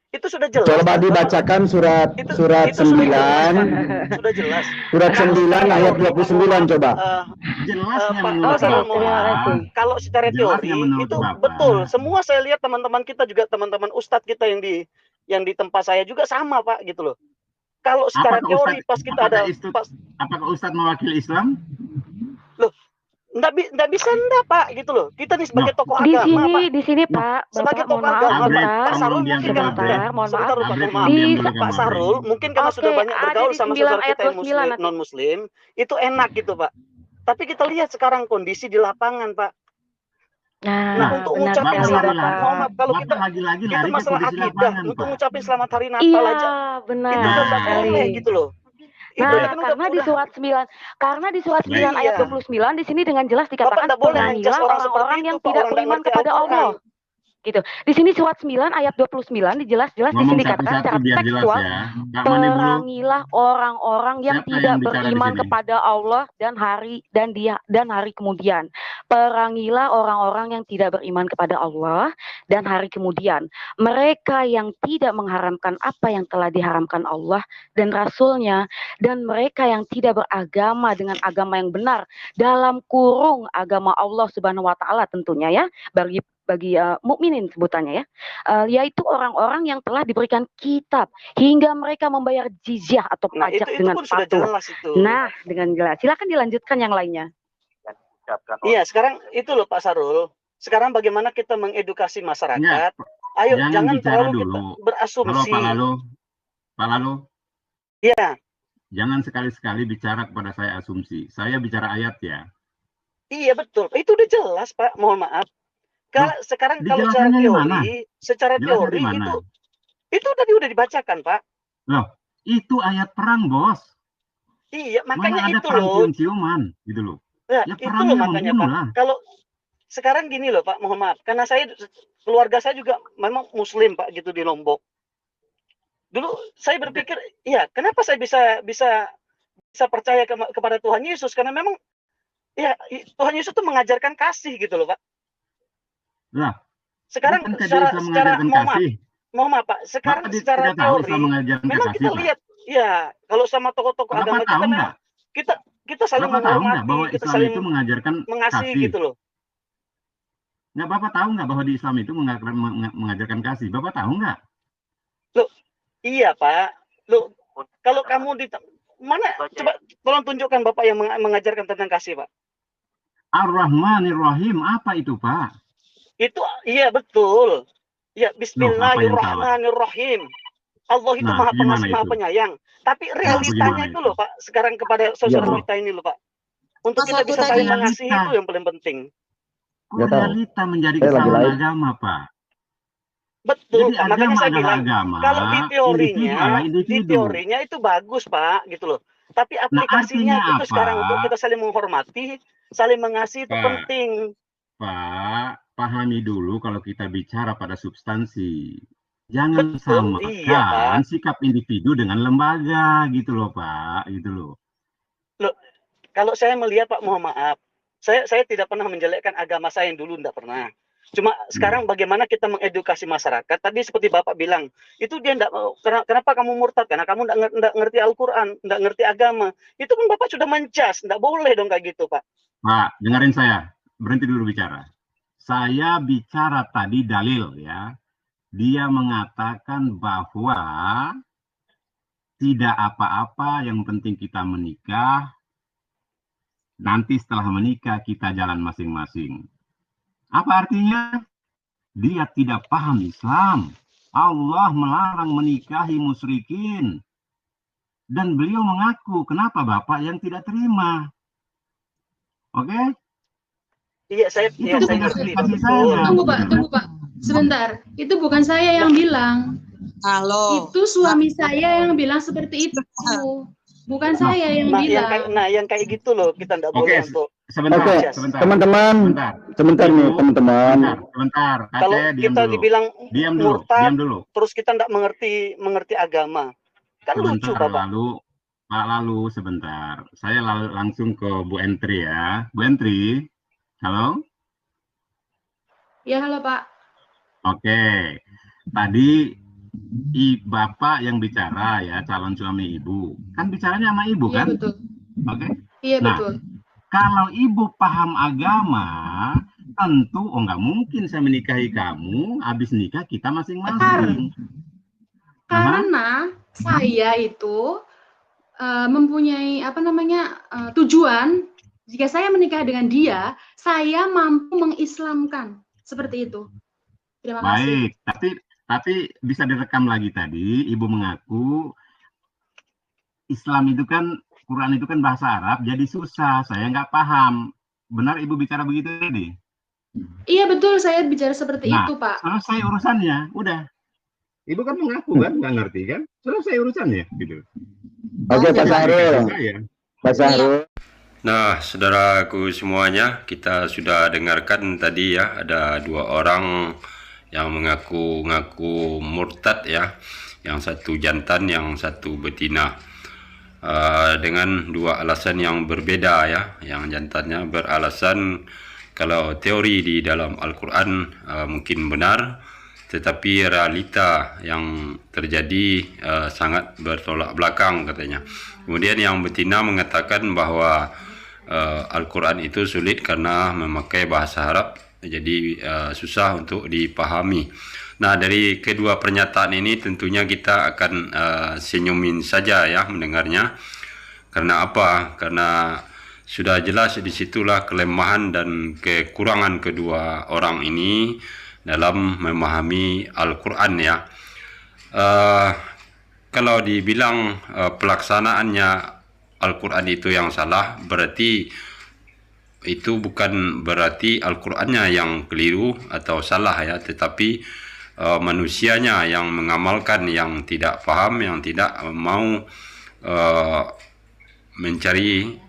itu sudah jelas. Coba dibacakan surat itu 9. Sudah jelas. Surat 9 ayat 29 coba. Jelasnya Pak menurut Bapak, kalau secara teori itu betul. Semua saya lihat teman-teman kita juga, teman-teman ustadz kita yang di tempat saya juga sama, Pak, gitu loh. Kalau secara teori pas kita ada apakah Ustadz mewakili Islam? Loh, Nggak bisa Pak, gitu loh. Kita nih sebagai tokoh di agama, sini, Pak. Di sini, Pak. Sebagai Bapak, tokoh agama, Pak Sarul mungkin karena Pak Sarul mungkin karena sudah banyak bergaul sama saudara kita yang muslim, non-muslim, itu enak gitu, Pak. Tapi kita lihat sekarang kondisi di lapangan, Pak. Nah, untuk ngucapin selamat, mohon maaf kalau kita itu masalah akidah, untuk ngucapin selamat hari Natal aja, benar. itu udah nggak boleh gitu loh. Nah, karena di surat 9 ayat 29 di sini dengan jelas dikatakan perangilah orang-orang yang tidak beriman kepada Allah. Gitu. Di sini surat 9 ayat 29 dijelas-jelas di sini dikatakan secara tekstual, perangilah orang-orang yang tidak beriman kepada Allah dan hari kemudian. Perangilah orang-orang yang tidak beriman kepada Allah dan hari kemudian. Mereka yang tidak mengharamkan apa yang telah diharamkan Allah dan Rasul-Nya, dan mereka yang tidak beragama dengan agama yang benar dalam kurung agama Allah Subhanahu wa taala tentunya ya, bagi mukminin sebutannya ya, yaitu orang-orang yang telah diberikan kitab hingga mereka membayar jizyah atau pajak dengan patuh. Nah, dengan jelas. Silakan dilanjutkan yang lainnya. Iya, sekarang itu loh Pak Sarul. Sekarang bagaimana kita mengedukasi masyarakat? Ayo, jangan terlalu kita berasumsi. Halo, Pak Lalu. Iya. Jangan sekali-sekali bicara kepada saya asumsi. Saya bicara ayat ya. Iya betul. Itu udah jelas Pak. Mohon maaf. Sekarang kalau secara teori itu tadi udah dibacakan, Pak. Loh, itu ayat perang, Bos. Iya, makanya mana ada itu perang loh. cium-ciuman, gitu loh. Ya itu loh makanya, Pak. Kalau sekarang gini loh, Pak, mohon maaf, karena keluarga saya juga memang Muslim, Pak, gitu di Lombok. Dulu saya berpikir, iya, kenapa saya bisa percaya kepada Tuhan Yesus? Karena memang ya Tuhan Yesus itu mengajarkan kasih gitu loh, Pak. Nah, sekarang secara mohon maaf Pak, sekarang secara teori memang kita lihat ya kalau sama tokoh-tokoh agama kita memang kita saling menghormati, bahwa kita Islam saling itu mengajarkan mengasihi kasih. gitu loh. Nggak, Bapak tahu nggak bahwa di Islam itu mengajarkan kasih? Bapak tahu nggak? Loh, iya Pak. Loh, kalau kamu di mana coba tolong tunjukkan Bapak yang mengajarkan tentang kasih, Pak. Ar-Rahmanir Rahim, apa itu, Pak? Itu iya betul. Ya Bismillahirrahmanirrahim. Allah itu Maha Pengasih, Maha Penyayang. Tapi realitanya itu loh Pak, sekarang kepada saudara kita ini loh Pak. Untuk kita bisa saling mengasihi itu yang paling penting. Realita menjadi kesalahan agama, Pak. Betul, Pak. Makanya saya bilang kalau di teorinya itu bagus Pak, gitu loh. Tapi aplikasinya itu sekarang untuk kita saling menghormati, saling mengasihi itu penting. Pak, pahami dulu kalau kita bicara pada substansi. Jangan samakan sikap individu dengan lembaga gitu loh, Pak, gitu loh. Loh, kalau saya melihat Pak, mohon maaf. Saya tidak pernah menjelekkan agama saya yang dulu, tidak pernah. Cuma sekarang bagaimana kita mengedukasi masyarakat? Tadi seperti Bapak bilang, itu dia enggak, kenapa kamu murtad? Karena kamu enggak ngerti Al-Quran, enggak ngerti agama. Itu kan Bapak sudah menjas, enggak boleh dong kayak gitu, Pak. Pak, dengerin saya. Berhenti dulu bicara. Saya bicara tadi dalil ya. Dia mengatakan bahwa tidak apa-apa, yang penting kita menikah. Nanti setelah menikah kita jalan masing-masing. Apa artinya? Dia tidak paham Islam. Allah melarang menikahi musyrikin. Dan beliau mengaku, kenapa Bapak yang tidak terima? Oke? Iya, saya tunggu Pak. Sebentar. Itu bukan saya yang bilang. Halo. Itu suami saya yang bilang seperti itu. Bukan saya yang bilang. Yang kayak gitu loh, kita enggak boleh untuk sebentar. Teman-teman, sebentar nih, teman-teman. Sebentar. Kalau kita dibilang murtad, terus kita enggak mengerti agama. Kan lucu, Bapak. Lalu sebentar. Saya langsung ke Bu Entri ya. Bu Entri, Halo? Ya, halo Pak. Oke. Tadi bapak yang bicara ya, calon suami ibu. Kan bicaranya sama ibu kan? Iya, betul. Oke. Iya, Nah, betul. kalau ibu paham agama, tentu nggak mungkin saya menikahi kamu, habis nikah kita masing-masing. Karena saya itu mempunyai tujuan, jika saya menikah dengan dia, saya mampu mengislamkan. Seperti itu. Terima kasih. Baik, tapi bisa direkam lagi tadi, ibu mengaku Islam itu kan, Quran itu kan bahasa Arab, jadi susah, saya nggak paham. Benar ibu bicara begitu tadi? Iya betul, saya bicara seperti itu, Pak. Selesai urusannya, udah. Ibu kan mengaku kan, nggak ngerti kan? Selesai urusannya, gitu. Oke, Pak Sahrul. Pak Sahrul. Nah, saudaraku semuanya, kita sudah dengarkan tadi ya, ada 2 orang yang mengaku-ngaku murtad ya, yang satu jantan, yang satu betina, dengan 2 alasan yang berbeda ya. Yang jantannya beralasan kalau teori di dalam Al-Quran mungkin benar, tetapi realita yang terjadi sangat bertolak belakang katanya. Kemudian yang betina mengatakan bahwa Al-Quran itu sulit karena memakai bahasa Arab, jadi susah untuk dipahami. Nah, dari kedua pernyataan ini tentunya kita akan senyumin saja ya mendengarnya. Karena apa? Karena sudah jelas disitulah kelemahan dan kekurangan kedua orang ini dalam memahami Al-Quran ya. Kalau dibilang pelaksanaannya Al-Quran itu yang salah, berarti itu bukan berarti Al-Qurannya yang keliru atau salah ya, tetapi manusianya yang mengamalkan, yang tidak paham, yang tidak mau mencari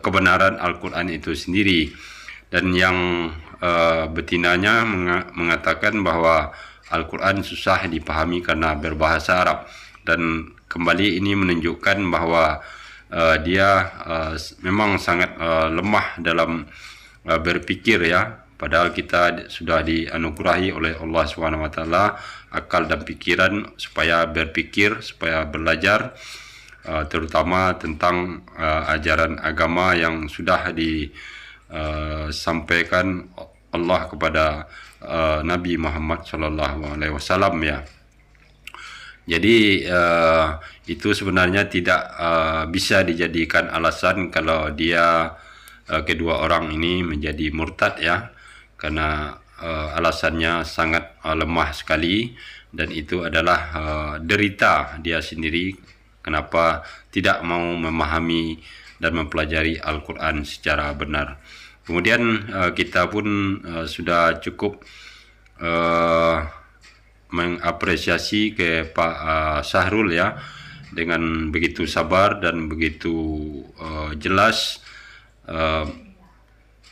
kebenaran Al-Quran itu sendiri. Dan yang betinanya mengatakan bahwa Al-Quran susah dipahami karena berbahasa Arab. Dan kembali ini menunjukkan bahwa dia memang sangat lemah dalam berpikir ya. Padahal kita sudah dianugerahi oleh Allah SWT akal dan pikiran supaya berpikir, supaya belajar, terutama tentang ajaran agama yang sudah disampaikan Allah kepada Nabi Muhammad SAW ya. Jadi itu sebenarnya tidak bisa dijadikan alasan kalau dia kedua orang ini menjadi murtad ya, karena alasannya sangat lemah sekali, dan itu adalah derita dia sendiri kenapa tidak mau memahami dan mempelajari Al-Quran secara benar. Kemudian kita pun sudah cukup mengapresiasi ke Pak Sahrul ya, dengan begitu sabar dan begitu jelas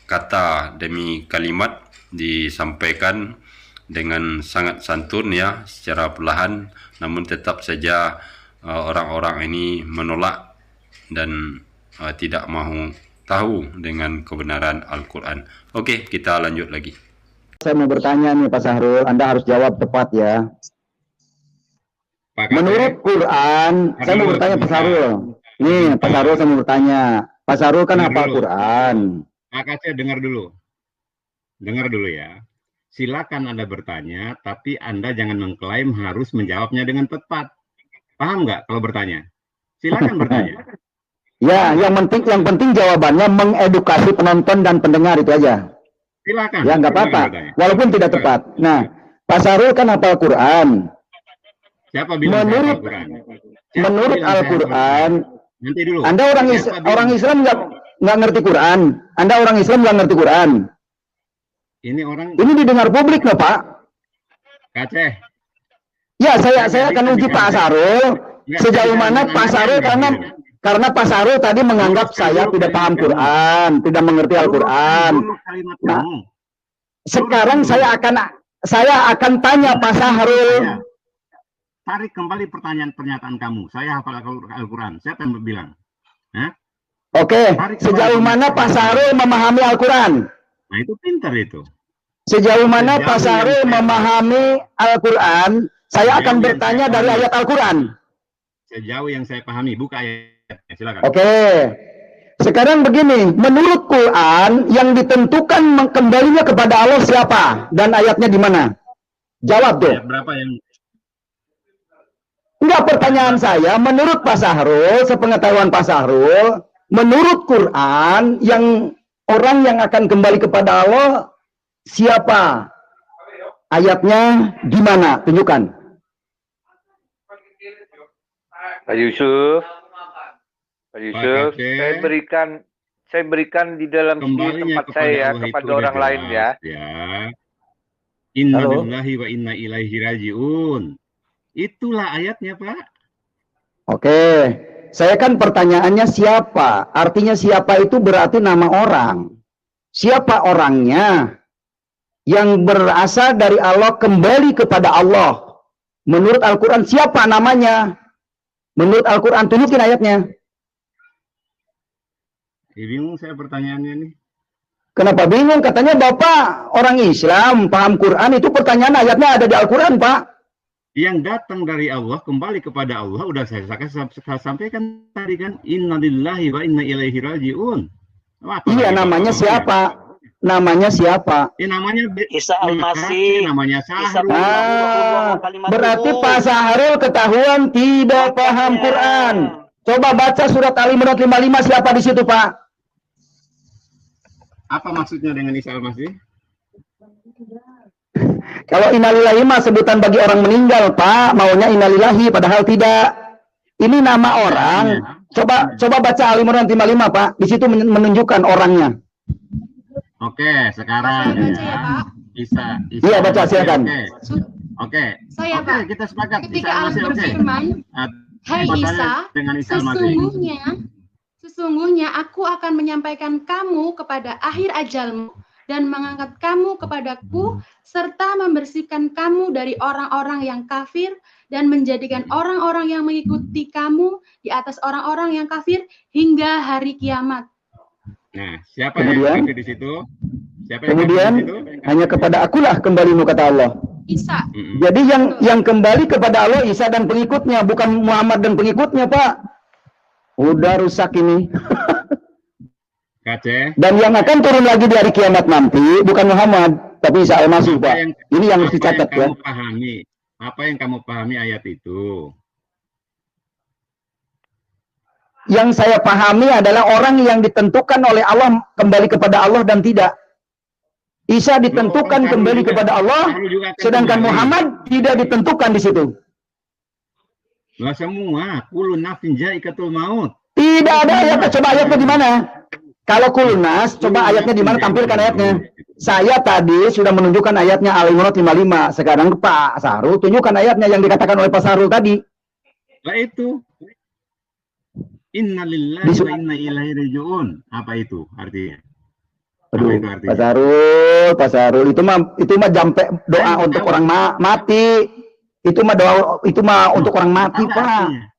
kata demi kalimat disampaikan dengan sangat santun ya, secara perlahan, namun tetap saja orang-orang ini menolak dan tidak mau tahu dengan kebenaran Al-Quran. Oke, kita lanjut lagi. Saya mau bertanya nih Pak Sahrul, Anda harus jawab tepat ya. Menurut Quran, saya mau bertanya Pak Sahrul. Nih Pak Sahrul, saya mau bertanya. Pak Sahrul kan hafal Quran. Pak Aceh, dengar dulu. Dengar dulu ya. Silakan Anda bertanya, tapi Anda jangan mengklaim harus menjawabnya dengan tepat. Paham nggak kalau bertanya? Silakan bertanya. Ya, yang penting jawabannya mengedukasi penonton dan pendengar, itu aja. Silakan. Ya, nggak apa-apa, walaupun tidak tepat. Nah, Pak Sahrul kan hafal Quran. Siapa bilang hafal Quran? Menurut Al-Quran, nanti dulu. Anda orang Islam nggak ngerti Quran. Anda orang Islam nggak ngerti Quran. Ini didengar publik loh Pak. Aceh. Ya, saya akan uji Pak Sahrul sejauh mana Pak Sahrul, karena Pak Sahrul tadi menganggap saya tidak paham Quran, tidak mengerti Al-Quran. Nah, sekarang saya akan tanya Pak Sahrul. Tarik kembali pernyataan kamu. Saya hafal Al-Quran. Siapa yang bilang? Oke, sejauh mana Pak Sahrul memahami Al-Quran? Nah, itu pintar itu. Sejauh mana Pak Sahrul memahami Al-Quran, saya akan bertanya dari ayat Al-Quran. Sejauh yang saya pahami, buka ayatnya, silakan. Oke. Sekarang begini, menurut Quran yang ditentukan kembalinya kepada Allah siapa? Dan ayatnya di mana? Jawab tuh. Ayat berapa yang... Enggak, pertanyaan saya, menurut Pak Sahrul, sepengetahuan Pak Sahrul, menurut Quran yang orang yang akan kembali kepada Allah siapa? Ayatnya di mana? Tunjukkan. Pak Yusuf, saya berikan di dalam sini tempat saya kepada orang lain ya. Inna lillahi wa inna ilaihi raji'un. Itulah ayatnya, Pak. Oke, saya kan pertanyaannya siapa? Artinya siapa itu berarti nama orang. Siapa orangnya? Yang berasal dari Allah kembali kepada Allah. Menurut Al-Quran siapa namanya? Menurut Al-Quran tunjukin ayatnya. Bingung saya pertanyaannya nih. Kenapa bingung? Katanya Bapak orang Islam, paham Quran, itu pertanyaan ayatnya ada di Al-Quran, Pak. Yang datang dari Allah kembali kepada Allah, udah saya sampaikan tadi kan, inna lillahi wa inna ilaihi raji'un. Iya, namanya siapa? Namanya siapa? Namanya Isa Al-Masih. Namanya Sahrul. Berarti Pak Sahrul ketahuan tidak paham Quran. Coba baca surat Al-Imran 55, siapa di situ, Pak? Apa maksudnya dengan Isa Al-Masih? Kalau innalillahi mah sebutan bagi orang meninggal, Pak. Maunya innalillahi, padahal tidak. Ini nama orang. Coba baca Al-Imran 55, Pak. Di situ menunjukkan orangnya. Oke, sekarang Isa. Iya, baca silakan. Oke. Pak. Kita sepakat. Ketika Allah berfirman, hai Isa, sesungguhnya aku akan menyampaikan kamu kepada akhir ajalmu dan mengangkat kamu kepadaku serta membersihkan kamu dari orang-orang yang kafir dan menjadikan orang-orang yang mengikuti kamu di atas orang-orang yang kafir hingga hari kiamat. Nah, siapa yang kafir di situ? Kemudian hanya kepada akulah kembalimu, kata Allah. Isa. Jadi yang kembali kepada Allah Isa dan pengikutnya, bukan Muhammad dan pengikutnya, Pak. Udah rusak ini. Dan yang akan turun lagi di hari kiamat nanti bukan Muhammad, tapi Isa Al-Masih, Pak. Ini yang harus dicatat ya. Apa yang kamu pahami ayat itu? Yang saya pahami adalah orang yang ditentukan oleh Allah kembali kepada Allah dan tidak. Isa ditentukan kembali kepada Allah, sedangkan Muhammad tidak ditentukan di situ. Lah semua, kullu nafsin za'iqatul maut. Tidak ada ayatnya. Coba ayatnya di mana? Kalau kulnas, coba ayatnya di mana? Tampilkan ayatnya. Saya tadi sudah menunjukkan ayatnya Al-Imran 55. Sekarang Pak Sahrul tunjukkan ayatnya yang dikatakan oleh Pak Sahrul tadi. Lah itu. Inna lillahi wa inna ilaihi raji'un. Apa itu artinya? Aduh, Pak Sahrul itu mah jampe doa untuk orang mati. Itu mah untuk orang mati, Pak. Artinya?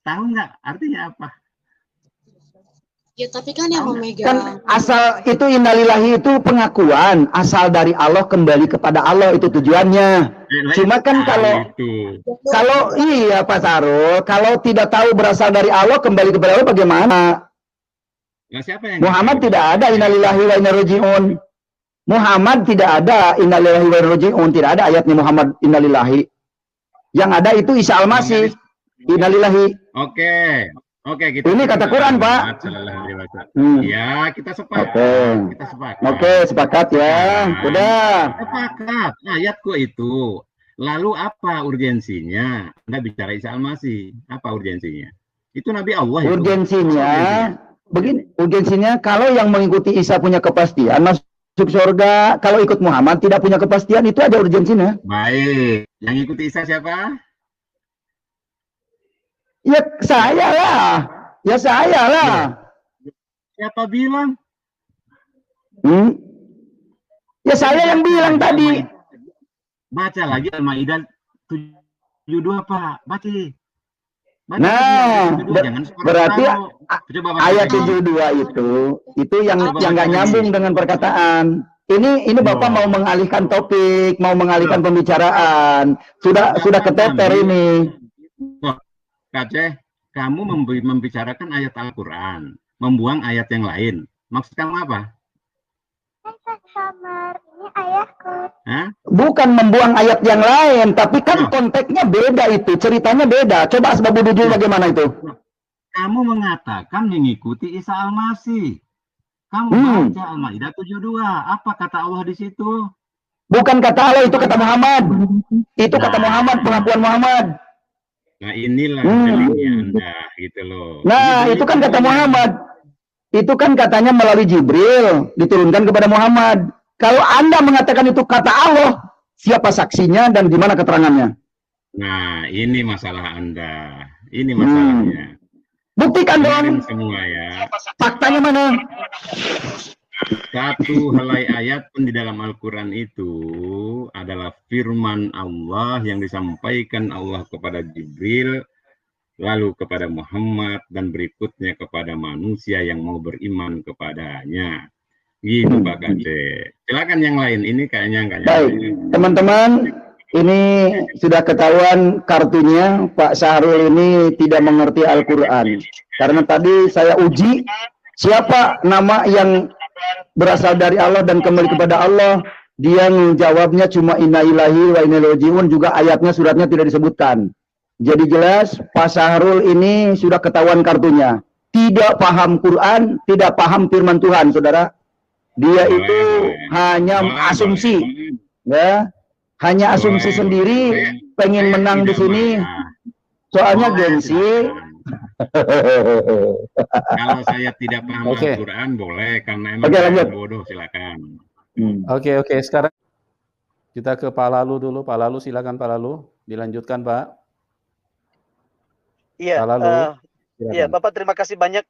Tahu nggak artinya apa? Ya, tapi kan yang memegang. Kan asal itu innalillahi itu pengakuan, asal dari Allah kembali kepada Allah, itu tujuannya. Cuma kan kalau iya Pak Sahrul, kalau tidak tahu berasal dari Allah kembali kepada Allah bagaimana? Nah, siapa yang Muhammad tidak ada innalillahi wa inna raji'un. Muhammad tidak ada innalillahi wa inna raji'un, tidak ada ayatnya Muhammad innalillahi. Yang ada itu Isa Al-Masih innalillahi. Oke, ini kata Quran, Pak. Ya, kita sepakat. Kita sepakat. Oke, sepakat ya. Udah. Sepakat. Ayatku itu. Lalu apa urgensinya? Anda bicara Isa Al-Masih. Apa urgensinya? Itu Nabi Allah. Urgensinya, begini. Urgensinya kalau yang mengikuti Isa punya kepastian masuk surga. Kalau ikut Muhammad tidak punya kepastian, itu ada urgensinya. Baik. Yang ikuti Isa siapa? Ya saya lah. Ya saya lah. Siapa bilang? Ya saya yang bilang tadi. Baca lagi Al-Maidah 72, Pak. Baca. Nah, berarti ayat 72 itu yang nggak nyambung dengan perkataan. Ini Bapak mau mengalihkan topik, mau mengalihkan pembicaraan. Sudah keteter ini. Kaceh, kamu membicarakan ayat Al-Quran, membuang ayat yang lain. Maksud kamu apa? Ini ayahku. Bukan membuang ayat yang lain, tapi kan konteksnya beda itu, ceritanya beda. Coba sebab dulu bagaimana itu? Kamu mengatakan mengikuti Isa Al-Masih. Kamu baca Al-Maidah 72. Apa kata Allah di situ? Bukan kata Allah, itu kata Muhammad. Itu kata Muhammad, pengakuan Muhammad. Nah inilah deliknya Anda, gitu loh. Nah, itu kan kata Muhammad. Itu kan katanya melalui Jibril, diturunkan kepada Muhammad. Kalau Anda mengatakan itu kata Allah, siapa saksinya dan di mana keterangannya? Nah, ini masalah Anda. Ini masalahnya. Buktikan dong. Semua ya. Faktanya mana? Satu helai ayat pun di dalam Al-Quran itu adalah firman Allah yang disampaikan Allah kepada Jibril, lalu kepada Muhammad, dan berikutnya kepada manusia yang mau beriman kepadanya. Gitu Pak Kaceh. Silakan yang lain, ini kayaknya enggak. Baik, teman-teman, ini sudah ketahuan kartunya Pak Sahrul ini tidak mengerti Al-Quran. Karena tadi saya uji siapa nama yang berasal dari Allah dan kembali kepada Allah, dia menjawabnya cuma inna ilahi wa inna ilaihi raji'un, juga ayatnya suratnya tidak disebutkan. Jadi jelas Pak Sahrul ini sudah ketahuan kartunya, tidak paham Quran, tidak paham firman Tuhan, saudara. Dia itu hanya asumsi, ya, hanya asumsi sendiri, pengen menang di sini, soalnya gengsi. Kalau saya tidak paham Al-Quran boleh, karena emang saya bodoh, silakan. Oke, sekarang kita ke Pak Lalu dulu. Pak Lalu, silakan Pak Lalu, dilanjutkan Pak. Iya, iya Bapak, terima kasih banyak.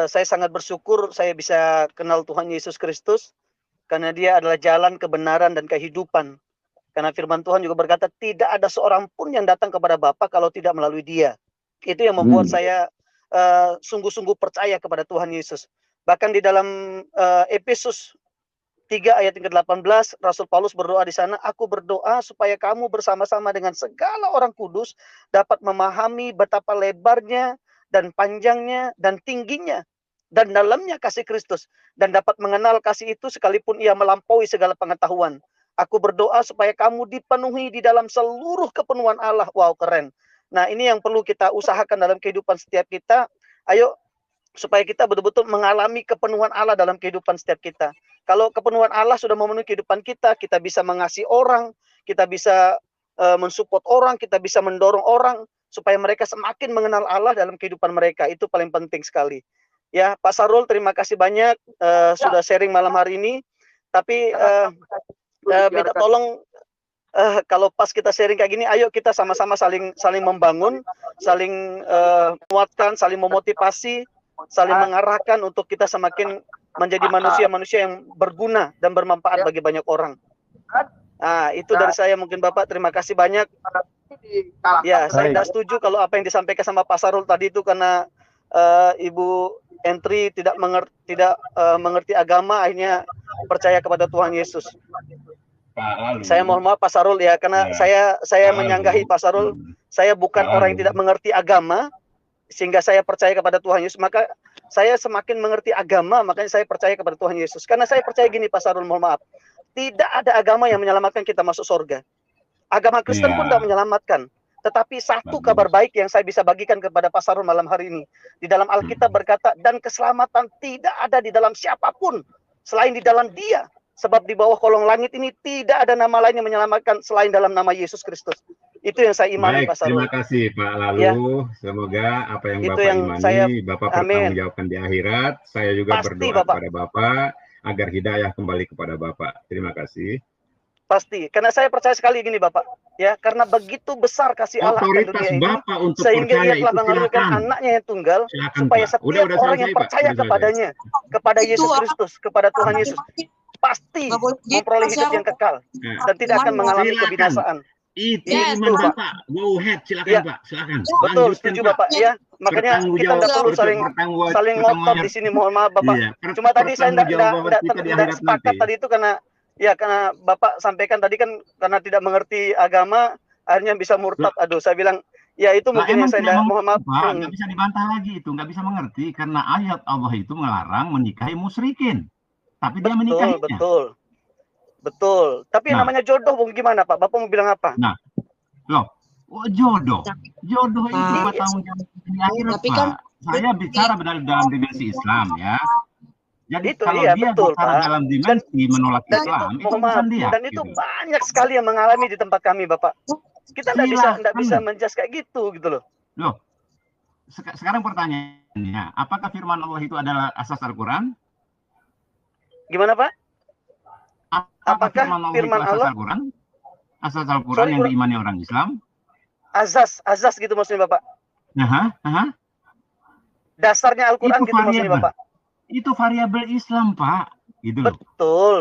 Saya sangat bersyukur saya bisa kenal Tuhan Yesus Kristus, karena dia adalah jalan, kebenaran, dan kehidupan. Karena firman Tuhan juga berkata, tidak ada seorang pun yang datang kepada Bapa kalau tidak melalui dia. Itu yang membuat saya sungguh-sungguh percaya kepada Tuhan Yesus. Bahkan di dalam Efesus 3 ayat yang ke-18, Rasul Paulus berdoa di sana, aku berdoa supaya kamu bersama-sama dengan segala orang kudus dapat memahami betapa lebarnya dan panjangnya dan tingginya dan dalamnya kasih Kristus, dan dapat mengenal kasih itu sekalipun ia melampaui segala pengetahuan. Aku berdoa supaya kamu dipenuhi di dalam seluruh kepenuhan Allah. Wow, keren. Nah, ini yang perlu kita usahakan dalam kehidupan setiap kita. Ayo, supaya kita betul-betul mengalami kepenuhan Allah dalam kehidupan setiap kita. Kalau kepenuhan Allah sudah memenuhi kehidupan kita, kita bisa mengasihi orang, kita bisa mensupport orang, kita bisa mendorong orang, supaya mereka semakin mengenal Allah dalam kehidupan mereka. Itu paling penting sekali. Ya, Pak Sahrul, terima kasih banyak sudah sharing malam hari ini. Tapi minta tolong, kalau pas kita sharing kayak gini, ayo kita sama-sama saling membangun, saling menguatkan, saling memotivasi, saling mengarahkan untuk kita semakin menjadi manusia-manusia yang berguna dan bermanfaat bagi banyak orang. Nah, itu dari saya mungkin Bapak, terima kasih banyak. Ya, saya tidak setuju kalau apa yang disampaikan sama Pak Sahrul tadi itu, karena Ibu Entri tidak mengerti agama, akhirnya percaya kepada Tuhan Yesus. Saya mohon maaf Pak Sahrul ya, karena saya menyanggahi Pak Sahrul, saya bukan orang yang tidak mengerti agama, sehingga saya percaya kepada Tuhan Yesus. Maka saya semakin mengerti agama, makanya saya percaya kepada Tuhan Yesus. Karena saya percaya gini Pak Sahrul, mohon maaf, tidak ada agama yang menyelamatkan kita masuk surga. Agama Kristen pun tidak menyelamatkan. Tetapi satu kabar baik yang saya bisa bagikan kepada Pak Sahrul malam hari ini. Di dalam Alkitab berkata, dan keselamatan tidak ada di dalam siapapun selain di dalam Dia. Sebab di bawah kolong langit ini tidak ada nama lain yang menyelamatkan selain dalam nama Yesus Kristus. Itu yang saya imani, Pak Sahrul. Terima kasih Pak Lalu. Ya. Semoga apa yang itu Bapak yang imani, Bapak bertanggungjawabkan di akhirat. Saya juga berdoa kepada Bapak agar hidayah kembali kepada Bapak. Terima kasih. Pasti, karena saya percaya sekali gini Bapak, ya, karena begitu besar kasih Allah ke dunia ini, sehingga Dia telah mengaruniakan anaknya yang tunggal, supaya setiap orang yang percaya kepadanya, kepada Yesus Kristus, kepada Tuhan Yesus, pasti memperoleh hidup yang kekal dan tidak akan mengalami kebinasaan. Itu Yes, iman Pak. Bapak. Go ahead, silakan Ya. Pak, silakan. Betul, Lanjutkan setuju Pak. Bapak. Ya, makanya kita nggak perlu saling ngotot di sini. Mohon maaf Bapak. Iya, Cuma tadi saya pertanggungjawaban kita di akhirat sepakat nanti. tadi itu karena Bapak sampaikan tadi kan karena tidak mengerti agama akhirnya bisa murtad. Aduh, saya bilang ya itu Lah, mungkin yang emang saya tidak mohon maaf. Pak, nggak bisa dibantah lagi itu, nggak bisa mengerti karena ayat Allah itu melarang menikahi musyrikin, tapi dia menikahinya. Betul. Tapi yang Nah. namanya jodoh gimana Pak? Bapak mau bilang apa? Nah, loh, jodoh itu apa tanggung jawab di akhirat Tapi kan Pak? Saya bicara dalam dimensi Islam ya. Jadi Itu kalau iya, dia betul, bicara Pak. dalam dimensi menolak Dan Islam, itu itu mohon maaf, urusan dia. dan itu gitu. banyak sekali yang mengalami di tempat kami Bapak. Kita nggak bisa menjudge kayak gitu loh. Loh, sekarang pertanyaannya, apakah firman Allah itu adalah asas Al-Quran? Gimana Pak? Apakah firman Allah itu asas Al-Quran? Asas Al-Quran yang diimani orang Islam? Azas gitu maksudnya Bapak. Dasarnya Al-Quran gitu maksudnya Bapak. Itu variabel Islam Pak. Gitu loh.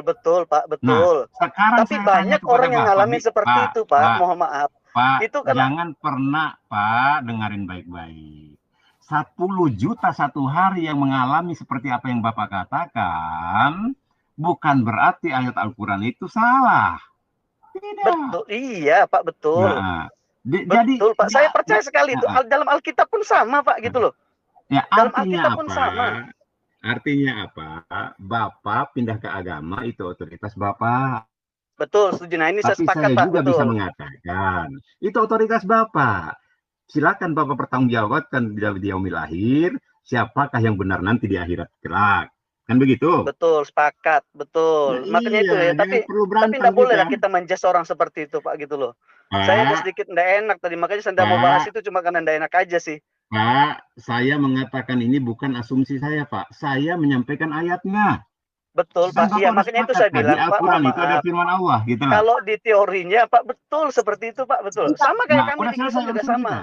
Betul Pak, betul. Nah, sekarang tapi banyak orang yang ngalamin seperti itu Pak. Mohon maaf. Pak, itu karena... jangan pernah Pak dengerin baik-baik. 10 juta satu hari yang mengalami seperti apa yang Bapak katakan, bukan berarti ayat Al-Quran itu salah. Tidak. Betul, iya Pak, betul. Nah, betul Pak, saya percaya sekali itu dalam Alkitab pun sama Pak, gitu loh. Ya, dalam Alkitab pun sama. Artinya apa? Bapak pindah ke agama itu otoritas Bapak. Betul, setuju. Nah ini saya sepakat saya Pak. juga betul. bisa mengatakan itu otoritas Bapak. Silakan Bapak pertanggungjawabkan di yaumil akhir siapakah yang benar nanti di akhirat kelak. Kan begitu? Betul, sepakat, betul. Nah, makanya itu ya. Tapi tidak boleh lah kita menjudge orang seperti itu Pak, gitu loh. Saya ada sedikit tidak enak tadi, makanya saya tidak mau bahas itu cuma karena tidak enak aja sih. Pak, saya mengatakan ini bukan asumsi saya Pak. Saya menyampaikan ayatnya. Betul Pak, iya makanya itu saya bilang Pak, itu ada firman Allah gitu lah. Kalau di teorinya Pak betul seperti itu Pak, betul. Sama kayak kami di Kristen juga sama.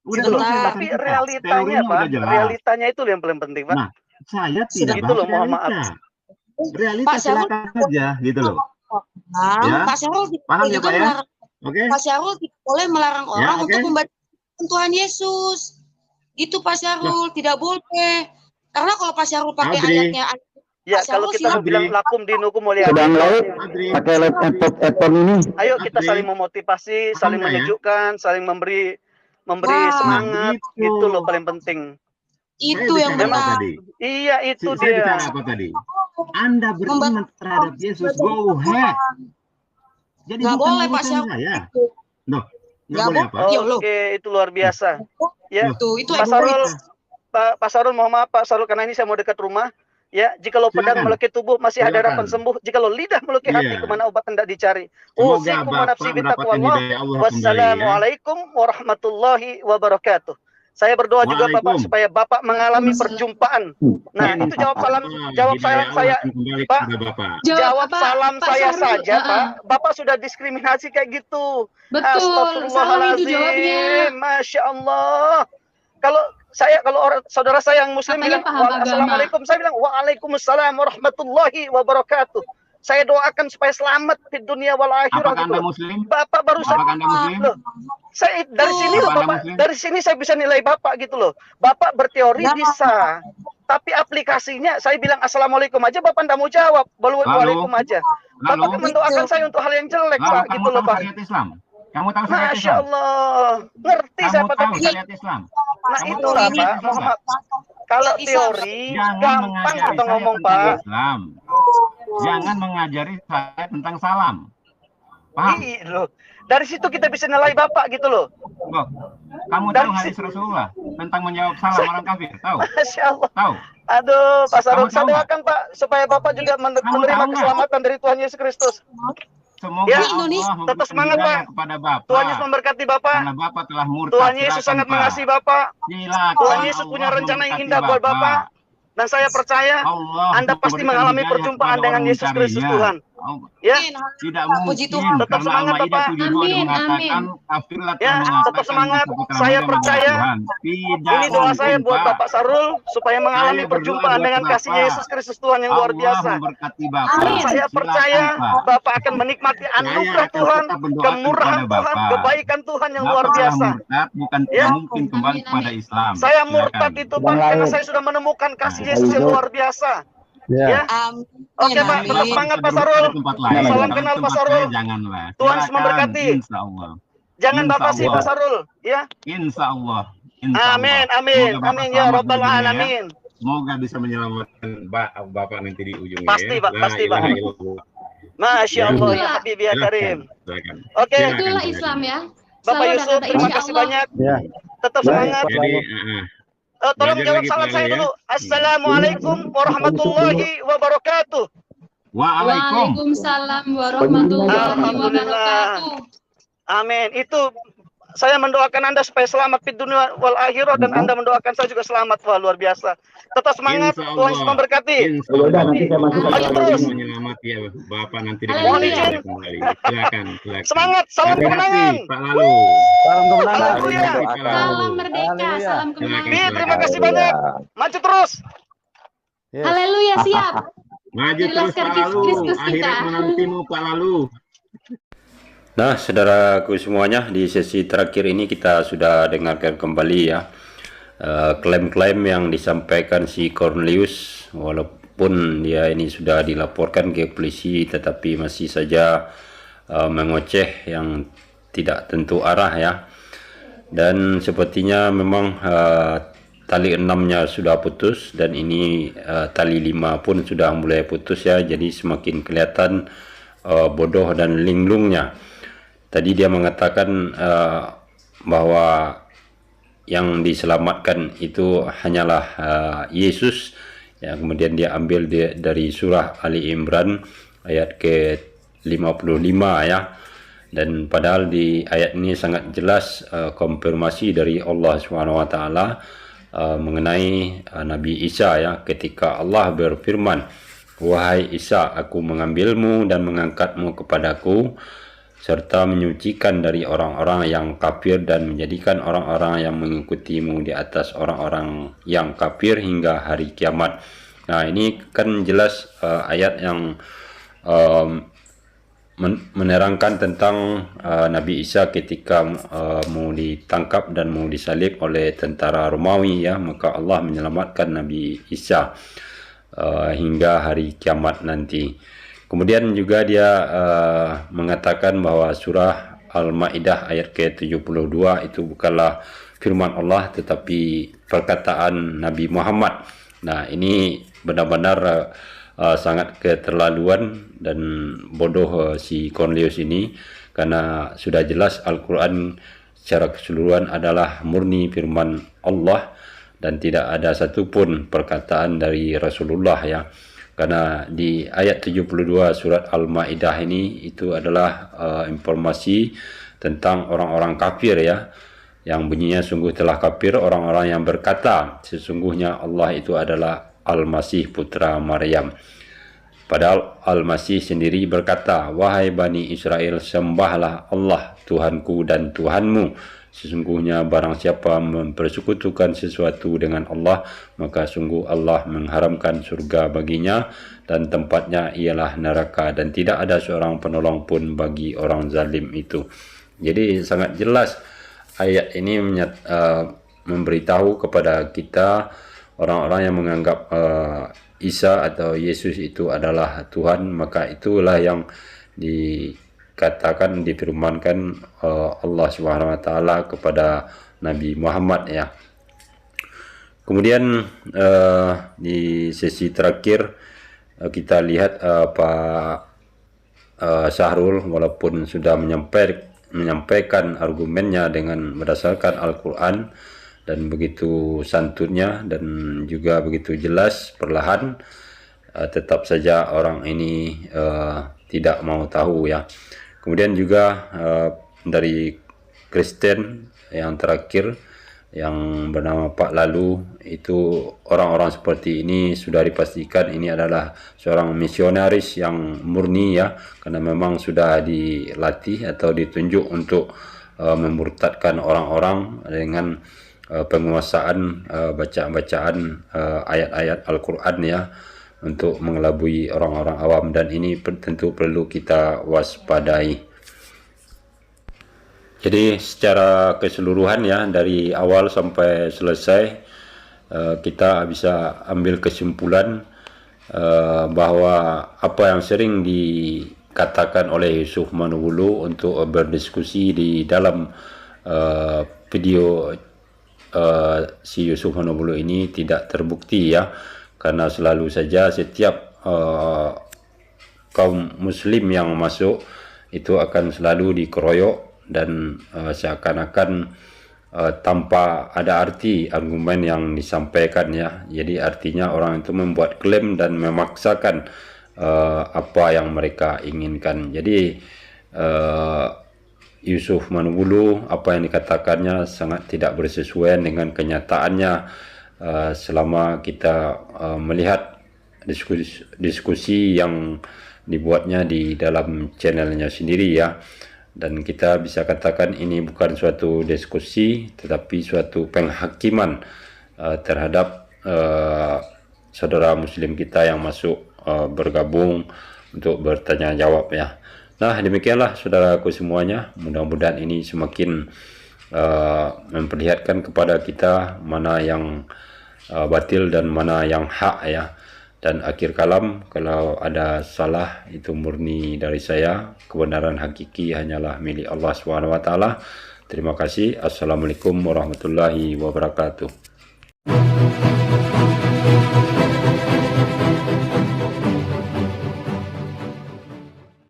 Gitu loh. Tapi realitanya Pak, realitanya itu yang paling penting Pak. Nah, saya tidak itu loh, mohon maaf. Realita silakan saja gitu loh. Ya. Pak Syarul paham ya Pak ya? Oke. Pak Syarul tidak boleh melarang orang untuk membaca Tuhan Yesus. Itu Pak Syarul tidak boleh. Karena kalau Pak Syarul pakai ayatnya ya kalau kita bilang lakum dinukum mulia. Sedang laut pakai laptop ini. Ayo kita saling memotivasi, saling menyejukkan, saling memberi semangat. Itu loh paling penting. Itu yang benar. Iya itu saya dia. Bicara apa tadi? Anda beriman terhadap Yesus, go ahead. Jadi nggak boleh Pak Syarul. No, nggak boleh apa? Oke, itu luar biasa. Ya, itu Pak Sarul, mohon maaf Pak Sarul karena ini saya mau dekat rumah. Ya, jikalau pedang melukai tubuh masih ada harapan sembuh. Jikalau lidah melukai hati kemana obat hendak dicari. Usikum nafsi bitaqwallah. Wassalamualaikum warahmatullahi wabarakatuh. Saya berdoa juga Bapak supaya Bapak mengalami perjumpaan. Nah, itu jawab salam saya Pak. Jawab salam saya saja Pak. Bapak sudah diskriminasi kayak gitu. Betul. Salam itu jawabnya. Masya Allah. Kalau saudara saya yang muslim bilang assalamualaikum, saya bilang waalaikumsalam warahmatullahi wabarakatuh. Saya doakan supaya selamat di dunia wal akhirah. Apakah Anda muslim? Bapak baru Apakah Anda muslim? Loh, saya dari sini loh Bapak, dari sini saya bisa nilai Bapak gitu loh. Bapak berteori bisa, tapi aplikasinya saya bilang assalamualaikum aja Bapak enggak mau jawab, waalaikum aja. Bapak mendoakan saya untuk hal yang jelek Pak, gitu loh Pak. Kamu tahu syariat Islam? Masya Allah, ngerti saya Pak tapi syariat Islam. Nah itulah Pak, Muhammad. Kalau teori gampang kita ngomong Pak. Islam. Jangan mengajari saya tentang salam. Paham? Loh. Dari situ kita bisa nilai Bapak gitu loh. Loh, kamu tahu hadis Rasulullah tentang menjawab salam orang kafir? Tahu? Masya Allah. Tahu? Aduh, Pak Sarul, saya doakan Pak supaya Bapak juga menerima keselamatan dari Tuhan Yesus Kristus. Semoga ya, Allah tetap semangat Pak. Kepada Bapak. Tuhan Yesus memberkati Bapak. Karena Bapak telah murtad. Tuhan Yesus sangat mengasihi Bapak. Tuhan Yesus punya rencana yang indah buat Bapak. Dan saya percaya Anda pasti mengalami perjumpaan dengan Yesus Kristus Tuhan. Ya, tidak puji Tuhan. Tetap semangat Bapak. Amin, amin. Ya, tetap semangat. Saya percaya. Ini doa saya buat Bapak Sarul supaya mengalami perjumpaan dengan kasih Yesus Kristus Tuhan yang luar biasa. Saya percaya Bapak akan menikmati anugerah Tuhan, kemurahan Tuhan, kebaikan Tuhan yang luar biasa. Ya, mungkin kembali kepada Islam. Saya murtad itu Pak karena saya sudah menemukan kasih Yesus yang luar biasa. Ya. Oke Pak, tetap semangat Pak Sarul. Salam kenal Pak Sarul. Tuhan memberkati. Jangan Bapak sih Pak Sarul, ya. Insya Allah. Amin, amin, amin ya Rabbal Alamin. Semoga bisa menyelamatkan Bapak nanti di ujungnya. Pasti Pak, pasti Pak. Masya Allah ya Habib ya Karim. Oke. Itulah Islam ya. Bapak Yusuf, terima kasih banyak. Tetap semangat. Tolong jawab salam saya dulu. Assalamualaikum warahmatullahi wabarakatuh. Waalaikumsalam warahmatullahi wabarakatuh. Amin. Itu saya mendoakan Anda supaya selamat di dunia wal akhirah dan Anda mendoakan saya juga selamat. Wah, luar biasa. Tetap semangat. Tuhan Yesus memberkati. Maju terus. Ya, Bapak nanti mohon izin. Silakan. Semangat. Salam kemenangan. Pak Lalu. Salam kemenangan. Salam merdeka. Salam kemenangan. Terima kasih banyak. Maju terus. Haleluya, siap. Maju terus Pak Lalu. Akhirat menantimu Pak Lalu. Nah, saudaraku semuanya, di sesi terakhir ini kita sudah dengarkan kembali ya klaim-klaim yang disampaikan si Cornelius. Walaupun dia ini sudah dilaporkan ke polisi, tetapi masih saja mengoceh yang tidak tentu arah ya. Dan sepertinya memang tali 6-nya sudah putus, dan ini tali 5 pun sudah mulai putus ya. Jadi semakin kelihatan bodoh dan linglungnya. Tadi dia mengatakan bahwa yang diselamatkan itu hanyalah Yesus. Ya, kemudian dia ambil dari surah Ali Imran ayat ke-55 ya. Dan padahal di ayat ini sangat jelas konfirmasi dari Allah SWT mengenai Nabi Isa ya, ketika Allah berfirman, "Wahai Isa, aku mengambilmu dan mengangkatmu kepadaku, serta menyucikan dari orang-orang yang kafir dan menjadikan orang-orang yang mengikutimu di atas orang-orang yang kafir hingga hari kiamat." Nah, ini kan jelas ayat yang menerangkan tentang Nabi Isa ketika mau ditangkap dan mau disalib oleh tentara Romawi ya, maka Allah menyelamatkan Nabi Isa hingga hari kiamat nanti. Kemudian juga dia mengatakan bahwa surah Al-Maidah ayat ke-72 itu bukanlah firman Allah tetapi perkataan Nabi Muhammad. Nah, ini benar-benar sangat keterlaluan dan bodoh si Cornelius ini, karena sudah jelas Al-Quran secara keseluruhan adalah murni firman Allah dan tidak ada satupun perkataan dari Rasulullah ya. Karena di ayat 72 surat Al-Maidah ini itu adalah informasi tentang orang-orang kafir ya, yang bunyinya, "Sungguh telah kafir orang-orang yang berkata sesungguhnya Allah itu adalah Al-Masih putra Maryam." Padahal Al-Masih sendiri berkata, "Wahai Bani Israel, sembahlah Allah Tuhanku dan Tuhanmu. Sesungguhnya barang siapa mempersekutukan sesuatu dengan Allah, maka sungguh Allah mengharamkan surga baginya dan tempatnya ialah neraka, dan tidak ada seorang penolong pun bagi orang zalim itu." Jadi sangat jelas ayat ini memberitahu kepada kita, orang-orang yang menganggap Isa atau Yesus itu adalah Tuhan, maka itulah yang dikatakan, difirmankan Allah SWT kepada Nabi Muhammad ya. Kemudian di sesi terakhir kita lihat Pak Syahrul walaupun sudah menyampaikan argumennya dengan berdasarkan Al-Quran dan begitu santunnya dan juga begitu jelas, perlahan tetap saja orang ini tidak mau tahu ya. Kemudian juga dari Kristen yang terakhir yang bernama Pak Lalu, itu orang-orang seperti ini sudah dipastikan ini adalah seorang misionaris yang murni ya, karena memang sudah dilatih atau ditunjuk untuk memurtadkan orang-orang dengan penguasaan bacaan-bacaan ayat-ayat Al-Quran ya, untuk mengelabui orang-orang awam, dan ini tentu perlu kita waspadai. Jadi secara keseluruhan ya, dari awal sampai selesai kita bisa ambil kesimpulan bahwa apa yang sering dikatakan oleh Yusuf Manugulu untuk berdiskusi di dalam video si Yusuf Manugulu ini tidak terbukti ya, karena selalu saja setiap kaum muslim yang masuk itu akan selalu dikeroyok dan seakan-akan tanpa ada arti argumen yang disampaikan ya. Jadi artinya orang itu membuat klaim dan memaksakan apa yang mereka inginkan. Jadi Yusuf Manugulu, apa yang dikatakannya sangat tidak bersesuaian dengan kenyataannya selama kita melihat diskusi yang dibuatnya di dalam channelnya sendiri ya. Dan kita bisa katakan ini bukan suatu diskusi, tetapi suatu penghakiman terhadap saudara muslim kita yang masuk bergabung untuk bertanya jawab ya. Nah, demikianlah saudaraku semuanya, mudah-mudahan ini semakin memperlihatkan kepada kita mana yang batil dan mana yang hak ya. Dan akhir kalam, kalau ada salah itu murni dari saya, kebenaran hakiki hanyalah milik Allah SWT. Terima kasih. Assalamualaikum warahmatullahi wabarakatuh.